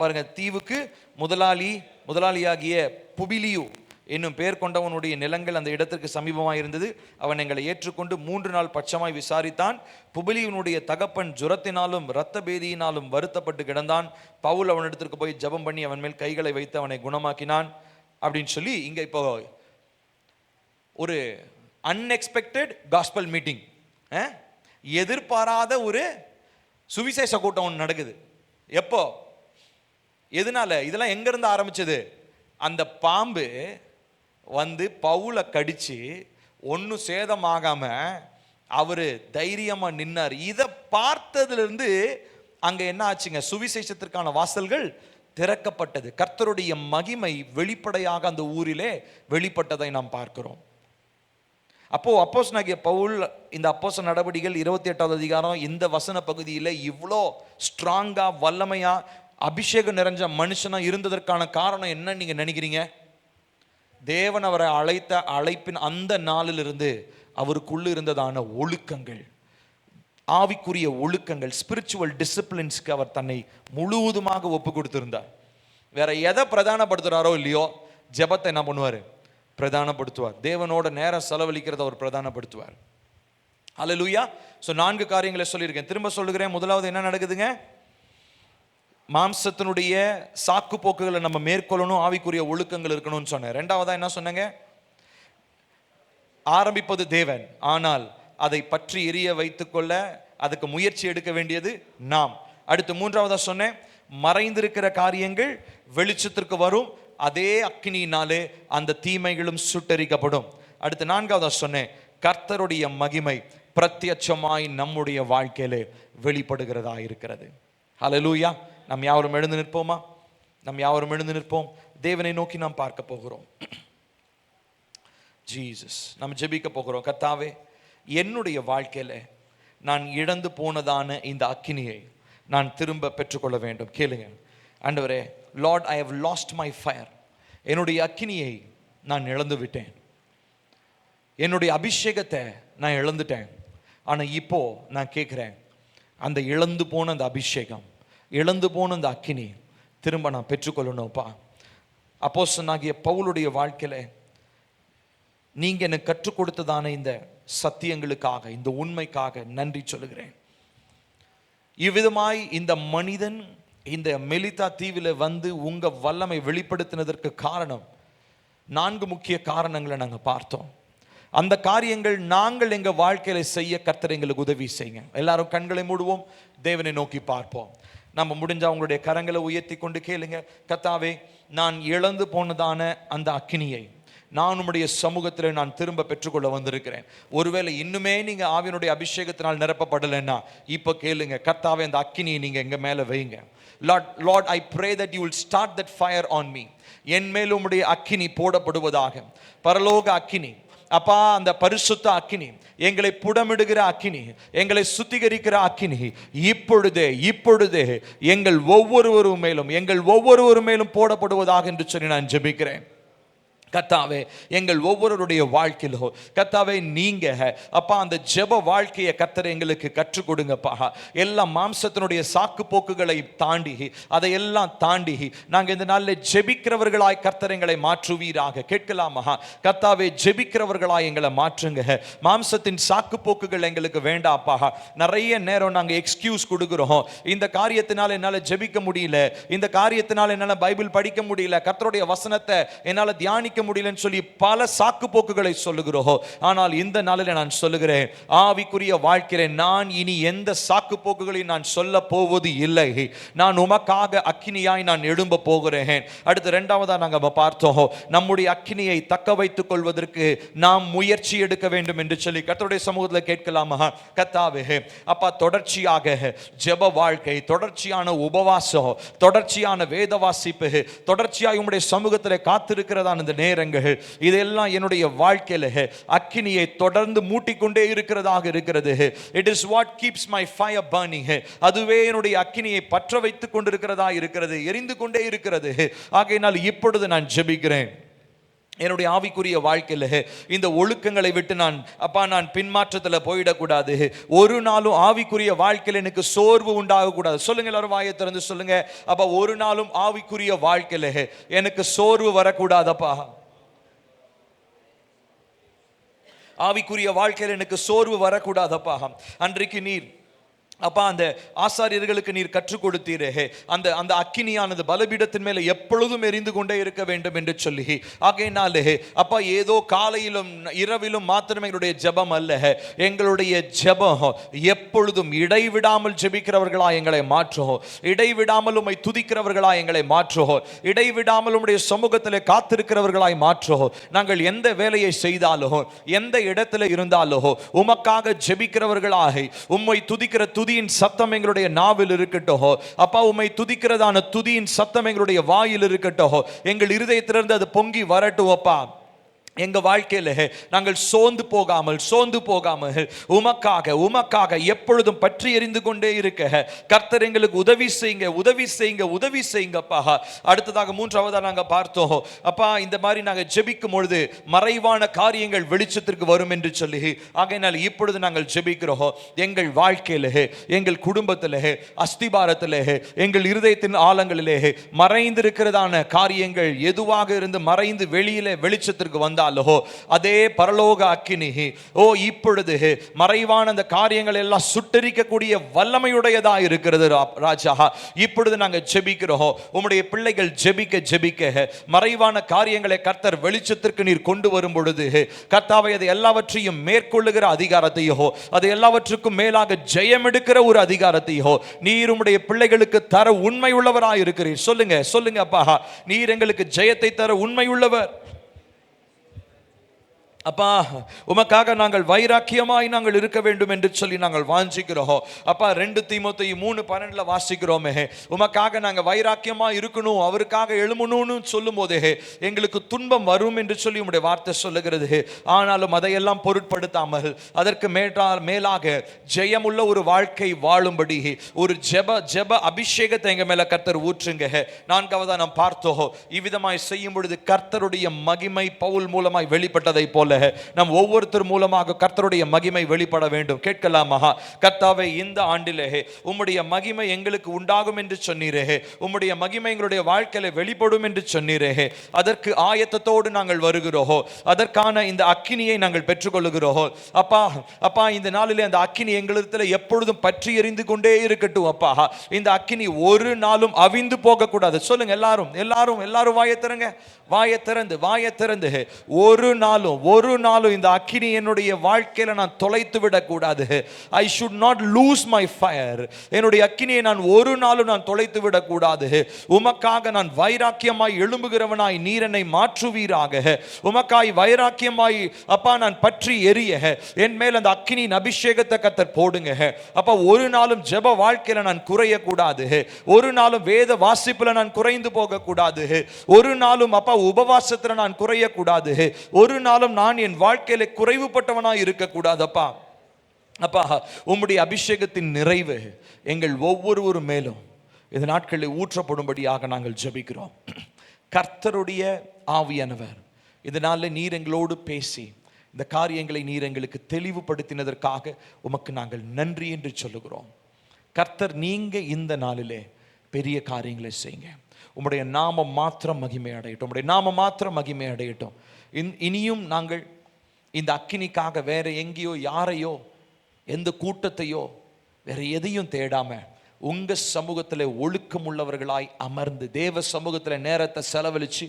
பாருங்க, தீவுக்கு முதலாளியாகிய புபிலியு என்னும் பெயர் கொண்டவனுடைய நிலங்கள் அந்த இடத்திற்கு சமீபமாக இருந்தது. அவன் எங்களை ஏற்றுக்கொண்டு 3 நாள் பட்சமாய் விசாரித்தான். புபிலியுனுடைய தகப்பன் ஜுரத்தினாலும் இரத்த பேதியினாலும் வருத்தப்பட்டு கிடந்தான். பவுல் அவனிடத்திற்கு போய் ஜெபம் பண்ணி அவன் மேல் கைகளை வைத்து அவனை குணமாக்கினான் அப்படின்னு சொல்லி இங்க இப்போ ஒரு அன்எக்ஸ்பெக்டட் காஸ்பல் மீட்டிங், எதிர்பாராத ஒரு சுவிசேஷ கூட்டம் ஒன்று நடக்குது. எப்போ, எதனால, இதெல்லாம் எங்க இருந்து ஆரம்பிச்சது? அந்த பாம்பு வந்து பவுலை கடிச்சு ஒன்னும் சேதமாகாம அவரு தைரியமா நின்னார். இதை பார்த்ததுல இருந்து அங்க என்ன ஆச்சுங்க, சுவிசேஷத்திற்கான வாசல்கள் திறக்கப்பட்டது. கர்த்தருடைய மகிமை வெளிப்படையாக அந்த ஊரிலே வெளிப்பட்டதை நாம் பார்க்கிறோம். அப்போ அப்போஸ்தலனாகிய பவுல் இந்த அப்போஸ்தல நடவடிக்கைகள் 28வது அதிகாரம் இந்த வசன பகுதியில் இவ்வளோ ஸ்ட்ராங்கா வல்லமையா அபிஷேகம் நிறைஞ்ச மனுஷனா இருந்ததற்கான காரணம் என்ன நீங்க நினைக்கிறீங்க? தேவன் அவரை அழைத்த அழைப்பின் அந்த நாளிலிருந்து அவருக்குள்ள இருந்ததான ஒழுக்கங்கள், ஆவிக்குரிய ஒழுக்கங்கள், ஸ்பிரிச்சுவல் டிசிப்ளின்ஸ்க்கு அவர் தன்னை முழுவதுமாக ஒப்பு கொடுத்திருந்தார். வேற எதை பிரதானப்படுத்துறாரோ இல்லையோ, ஜெபத்தை என்ன பண்ணுவார்? பிரதானப்படுத்துவார். தேவனோட நேரம் செலவழிக்கிறத அவர் பிரதானப்படுத்துவார். ஹல்லேலூயா. ஸோ 4 காரியங்களை சொல்லியிருக்கேன், திரும்ப சொல்லுகிறேன். முதலாவது என்ன நடக்குதுங்க? மாம்சத்தினுடைய சாக்கு போக்குகளை நம்ம மேற்கொள்ளணும், ஆவிக்குரிய ஒழுக்கங்கள் இருக்கணும்னு சொன்னேன். 2வதா என்ன சொன்னேங்க? ஆரம்பிப்பது தேவன், ஆனால் அதை பற்றி எரிய வைத்துக்கொள்ள அதுக்கு முயற்சி எடுக்க வேண்டியது நாம். அடுத்து 3வதா சொன்னேன், மறைந்திருக்கிற காரியங்கள் வெளிச்சத்திற்கு வரும், அதே அக்கினியினாலே அந்த தீமைகளும் சுட்டரிக்கப்படும். அடுத்து 4வதா சொன்னேன், கர்த்தருடைய மகிமை பிரத்யட்சமாய் நம்முடைய வாழ்க்கையிலே வெளிப்படுகிறதா இருக்கிறது. ஹல்லேலூயா. நாம் யாவரும் எழுந்து நிற்போமா? நாம் யாவரும் எழுந்து நிற்போம். தேவனை நோக்கி நாம் பார்க்க போகிறோம். ஜீசஸ், நாம் ஜெபிக்க போகிறோம். கர்த்தாவே, என்னுடைய வாழ்க்கையில நான் இழந்து போனதான இந்த அக்கினியை நான் திரும்ப பெற்றுக்கொள்ள வேண்டும். கேளுங்க. ஆண்டவரே, Lord, I have lost my fire. என்னுடைய அக்கினியை நான் இழந்து விட்டேன், என்னுடைய அபிஷேகத்தை நான் இழந்துட்டேன். ஆனால் இப்போ நான் கேட்குறேன், அந்த இழந்து போன அந்த அபிஷேகம், இழந்து போன அந்த அக்கினி திரும்ப நான் பெற்றுக்கொள்ளணும்ப்பா. அப்போஸ்தலனாகிய பவுலுடைய வாழ்க்கையில நீங்க எனக்கு கற்றுக் கொடுத்ததான இந்த சத்தியங்களுக்காக, இந்த உண்மைக்காக நன்றி சொல்லுகிறேன். இவ்விதமாய் இந்த மனிதன் இந்த மெலிதா தீவில் வந்து உங்க வல்லமை வெளிப்படுத்தினதற்கு காரணம் 4 முக்கிய காரணங்களை நாங்கள் பார்த்தோம். அந்த காரியங்கள் நாங்கள் எங்க வாழ்க்கையில செய்ய கர்த்தர் எங்களுக்கு உதவி செய்யுங்க. எல்லாரும் கண்களை மூடுவோம், தேவனை நோக்கி பார்ப்போம். நம்ம முடிஞ்சா உங்களுடைய கரங்களை உயர்த்தி கொண்டு கேளுங்க. கர்த்தாவே, நான் இழந்து போனதான அந்த அக்கினியை நான் உம்முடைய சமூகத்தில் நான் திரும்ப பெற்றுக்கொள்ள வந்திருக்கிறேன். ஒருவேளை இன்னுமே நீங்க ஆவியினுடைய அபிஷேகத்தினால் நிரப்பப்படலைன்னா இப்போ கேளுங்க. கர்த்தாவே, அந்த அக்கினியை நீங்க எங்க மேல வைங்க. Lord, I pray that you will start that fire on me. என் மேல் உம்முடைய அக்கினி போடப்படுவதாக. பரலோக அக்கினி அப்பா, அந்த பரிசுத்த அக்கினி, எங்களை புடமிடுகிற அக்கினி, எங்களை சுத்திகரிக்கிற அக்கினி இப்பொழுதே எங்கள் ஒவ்வொருவர் மேலும் போடப்படுவதாக என்று சொல்லி நான் ஜெபிக்கிறேன். கர்த்தாவே, எங்கள் ஒவ்வொருவருடைய வாழ்க்கையிலோ கர்த்தாவே நீங்க அப்பா அந்த ஜெப வாழ்க்கையை கர்த்தர் எங்களுக்கு கற்றுக் கொடுங்கப்பா. எல்லா மாம்சத்தினுடைய சாக்கு போக்குகளை தாண்டி, அதையெல்லாம் தாண்டி நாங்கள் இந்த நாளில் ஜெபிக்கிறவர்களாய் கர்த்தர் எங்களை மாற்றுவீராக. கேட்கலாமா? கர்த்தாவே, ஜெபிக்கிறவர்களாய் எங்களை மாற்றுங்க. மாம்சத்தின் சாக்கு போக்குகள் எங்களுக்கு வேண்டாப்பா. நிறைய நேரம் நாங்கள் எக்ஸ்கியூஸ் கொடுக்குறோம். இந்த காரியத்தினால் என்னால் ஜெபிக்க முடியல, இந்த காரியத்தினால் என்னால் பைபிள் படிக்க முடியல, கர்த்தருடைய வசனத்தை என்னால் தியானிக்க சமாளிக்க முடியலன்னு சொல்லி பல சாக்கு போக்குகளை சொல்லுகிறோம். ஆனால் இந்த நாளில் நான் சொல்லுகிறேன், ஆவிக்குரிய வாழ்க்கையில நான் இனி எந்த சாக்கு போக்குகளையும் நான் சொல்ல போவது இல்லை. நான் உமக்காக அக்கினியாய் நான் எழும்ப போகிறேன். அடுத்து இரண்டாவதா நாங்க பார்த்தோம், நம்முடைய அக்கினியை தக்க வைத்துக் கொள்வதற்கு நாம் முயற்சி எடுக்க வேண்டும் என்று சொல்லி கர்த்தருடைய சமூகத்தில் கேட்கலாமா? கர்த்தாவே அப்பா, தொடர்ச்சியாக ஜெப வாழ்க்கை, தொடர்ச்சியான உபவாசம், தொடர்ச்சியான வேத வாசிப்பு, தொடர்ச்சியாக உம்முடைய சமூகத்தில் காத்திருக்கிறதான இந்த நேரங்கள், இதெல்லாம் என்னுடைய வாழ்க்கையில அக்கினியை தொடர்ந்து மூட்டிக்கொண்டே இருக்கிறதாக இருக்கிறது. It is what keeps my fire burning. அதுவே என்னுடைய அக்கினியை பற்ற வைத்துக் கொண்டிருக்கிறதா இருக்கிறது, எரிந்து கொண்டே இருக்கிறது. ஆகையினால் இப்பொழுது நான் ஜெபிக்கிறேன், என்னுடைய ஆவிக்குரிய வாழ்க்கையில இந்த ஒழுக்கங்களை விட்டு நான் பின்மாற்றத்தில் போயிடக்கூடாது. ஒரு நாளும் ஆவிக்குரிய வாழ்க்கையில் எனக்கு சோர்வு உண்டாகக்கூடாது. சொல்லுங்க எல்லாரும், வாயை திறந்து சொல்லுங்க. அப்ப ஒரு நாளும் ஆவிக்குரிய வாழ்க்கையில எனக்கு சோர்வு வரக்கூடாதப்பா. ஆவிக்குரிய வாழ்க்கையில் எனக்கு சோர்வு வரக்கூடாதப்பா. அன்றைக்கு நீர் அப்பா அந்த ஆசாரியர்களுக்கு நீர் கற்றுக் கொடுத்தீரே, அந்த அக்கினியானது பலிபீடத்தின் மேலே எப்பொழுதும் எரிந்து கொண்டே இருக்க வேண்டும் என்று சொல்லி, ஆகையினாலே அப்பா ஏதோ காலையிலும் இரவிலும் மாத்திரம் எங்களுடைய ஜெபம் அல்ல, எங்களுடைய ஜெபம் எப்பொழுதும் இடைவிடாமல் ஜெபிக்கிறவர்களா எங்களை மாற்றும், இடைவிடாமல் உம்மை துதிக்கிறவர்களா எங்களை மாற்றும், இடைவிடாமல் உம்முடைய சமூகத்தில் காத்திருக்கிறவர்களாய் மாற்றும். நாங்கள் எந்த வேலையை செய்தாலோ, எந்த இடத்துல இருந்தாலோ உமக்காக ஜெபிக்கிறவர்களாக, உம்மை துதிக்கிற துதியின் சத்தம் எங்களுடைய நாவில் இருக்கட்டும் அப்பா. உம்மை துதிக்கிறதான துதியின் சத்தம் எங்களுடைய வாயில் இருக்கட்டும். எங்கள் இருதயத்திலிருந்து அது பொங்கி வரட்டும் அப்பா. எங்க வாழ்க்கையில நாங்கள் சோர்ந்து போகாமல் உமக்காக எப்பொழுதும் பற்றி எரிந்து கொண்டே இருக்க கர்த்தர் எங்களுக்கு உதவி செய்யுங்கப்பா. அடுத்ததாக மூன்றாவதா நாங்க பார்த்தோம் அப்பா, இந்த மாதிரி நாங்க ஜெபிக்கும் பொழுது மறைவான காரியங்கள் வெளிச்சத்திற்கு வரும் என்று சொல்லி, ஆகையினால் இப்பொழுது நாங்கள் ஜெபிக்கிறோம். எங்கள் வாழ்க்கையில, எங்கள் குடும்பத்தில, அஸ்திபாரத்தில, எங்கள் இருதயத்தின் ஆழங்களிலே மறைந்திருக்கிறதான காரியங்கள் எதுவாக இருந்து மறைந்து வெளியில வெளிச்சத்திற்கு வந்தால் அதே பரலோக அக்கினி இப்பொழுது மறைவான அந்த காரியங்கள் எல்லாம் சுட்டெரிக்கக்கூடிய வல்லமையுடையதா இருக்கிறது ராஜா. இப்பொழுது நாங்கள் ஜெபிக்கிறோம், உம்முடைய பிள்ளைகள் ஜெபிக்க மறைவான காரியங்களை கர்த்தர் வெளிச்சத்திற்கு நீர் கொண்டு வரும் பொழுது கர்த்தாவை அது எல்லாவற்றையும் மேற்கொள்ளுகிற அதிகாரத்தையோ, அது எல்லாவற்றுக்கும் மேலாக ஜெயம் எடுக்கிற ஒரு அதிகாரத்தையோ நீர் உம்முடைய பிள்ளைகளுக்கு தர உண்மை உள்ளவராய் இருக்கிறீர். சொல்லுங்க அப்பா, நீர் எங்களுக்கு ஜெயத்தை தர உண்மை உள்ளவர் அப்பா. உமக்காக நாங்கள் வைராக்கியமாய் நாங்கள் இருக்க வேண்டும் என்று சொல்லி நாங்கள் வாஞ்சிக்கிறோம் அப்பா. 2 தீமோத்தேயு 3:12 வாசிக்கிறோமே, உமக்காக நாங்கள் வைராக்கியமாய் இருக்கணும், அவருக்காக எழுமணும்னு சொல்லும் போதே எங்களுக்கு துன்பம் வரும் என்று சொல்லி உம்முடைய வார்த்தை சொல்லுகிறது. ஆனாலும் அதையெல்லாம் பொருட்படுத்தாமல் அதற்கு மேலாக ஜெயமுள்ள ஒரு வாழ்க்கை வாழும்படி ஒரு ஜெப அபிஷேகத்தை எங்க மேல கர்த்தர் ஊற்றுங்க. 4வதா நாம் பார்த்தோம், இவ்விதமாய் செய்யும் பொழுது கர்த்தருடைய மகிமை பவுல் மூலமாய் வெளிப்பட்டதை போல நம் ஒவ்வொருத்தர் மூலமாக கர்த்தருடைய மகிமை வெளிப்பட வேண்டும். கேட்கலாமா? கர்த்தாவே, இந்த ஆண்டிலே உம்முடைய மகிமை எங்களுக்கு உண்டாகும் என்று சொன்னீரே, உம்முடைய மகிமை எங்களுடைய வாழ்க்கையில வெளிப்படும் என்று சொன்னீரே, அதற்கு ஆயத்தத்தோடு நாங்கள் வருகிறோம். அதற்கான இந்த அக்கினியை நாங்கள் பெற்றுக்கொள்கிறோம் அப்பா. இந்த நாளிலே அந்த அக்கினி எங்களிடத்தில் எப்பொழுதும் பற்றி எரிந்து கொண்டே இருக்கட்டும் அப்பா. இந்த அக்கினி ஒரு நாளும் அவிந்து போக கூடாது. சொல்லுங்க எல்லாரும் வாயை திறந்து ஒரு நாளும் இந்த அக்கினி என்னுடைய வாழ்க்கையில நான் தொலைத்து விடக்கூடாது. I should not loose my fire. என்னுடைய அக்கினியை நான் ஒரு நாளும் நான் தொலைத்து விடக்கூடாது. உமக்காக நான் வைராக்கியமாய் எழும்புகிறவனாய் நீர் என்னை மாற்றுவீராக. உமக்காய் வைராக்கியமாய் அப்பா நான் பற்றி எரிய என் மேல் அந்த அக்கினியின் அபிஷேகத்தை கர்த்தர் போடுங்க அப்பா. ஒரு நாளும் ஜெப வாழ்க்கையில நான் குறையக்கூடாது. ஒரு நாளும் வேத வாசிப்புல நான் குறைந்து போகக்கூடாது. ஒரு நாளும் அப்பா உபவாசத்துல நான் குறையக்கூடாது. ஒரு நாளும் நான் என் வாழ்க்கையில குறைவுபட்டவனாய் இருக்கக்கூடாது அப்பா. உம்முடைய அபிஷேகத்தின் நிறைவு எங்கள் ஒவ்வொருவரும் மேலும் இந்த நாட்களில் ஊற்றப்படும்படியாக நாங்கள் ஜெபிக்கிறோம். கர்த்தருடைய ஆவியானவர் இதனால நீர் எங்களோடு பேசி இந்த காரியங்களை நீர் எங்களுக்கு தெளிவுபடுத்தினதற்காக உமக்கு நாங்கள் நன்றி என்று சொல்லுகிறோம். கர்த்தர், நீங்க இந்த நாளிலே பெரிய காரியங்களை செய்யுங்க. உம்முடைய நாமம் மாத்திரம் மகிமை அடையட்டும். இனியும் நாங்கள் இந்த அக்கினிக்காக வேற எங்கேயோ யாரையோ எந்த கூட்டத்தையோ வேற எதையும் தேடாம உங்க சமூகத்தில் ஒழுக்கம் உள்ளவர்களாய் அமர்ந்து தேவ சமூகத்தில் நேரத்தை செலவழிச்சு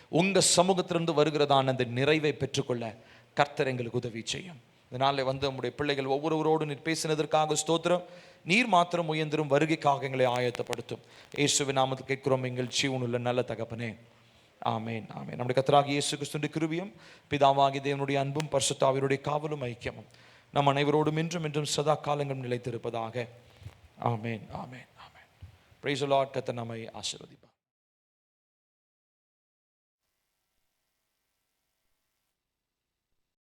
உங்க சமூகத்திலிருந்து வருகிறதான அந்த நிறைவை பெற்றுக்கொள்ள கர்த்தர் எங்களுக்கு உதவி செய்யும். இதனால நம்முடைய பிள்ளைகள் ஒவ்வொருவரோடு நீர் பேசினதற்காக ஸ்தோத்திரம். நீர் மாத்திரம் உயர்ந்திரும் வருகைக்காக எங்களை ஆயத்தப்படுத்தும். இயேசுவின் நாமத்தில் கேட்கிறோம் எங்கள் ஜீவனுள்ள நல்ல தகப்பனே, ஆமேன் ஆமேன். நம்முடைய கர்த்தராகிய இயேசு கிறிஸ்துவின் கிருபையும் பிதாவாகிய தேவனுடைய அன்பும் பரிசுத்த ஆவியாருடைய காவலும் ஐக்கியமும் நம் அனைவரோடும் இன்றும் என்றும் சதா காலங்களும் நிலைத்திருப்பதாக. ஆமேன் ஆமேன் ஆமேன். Praise the Lord. கர்த்தர் நம்மை ஆசீர்வதிப்பார்.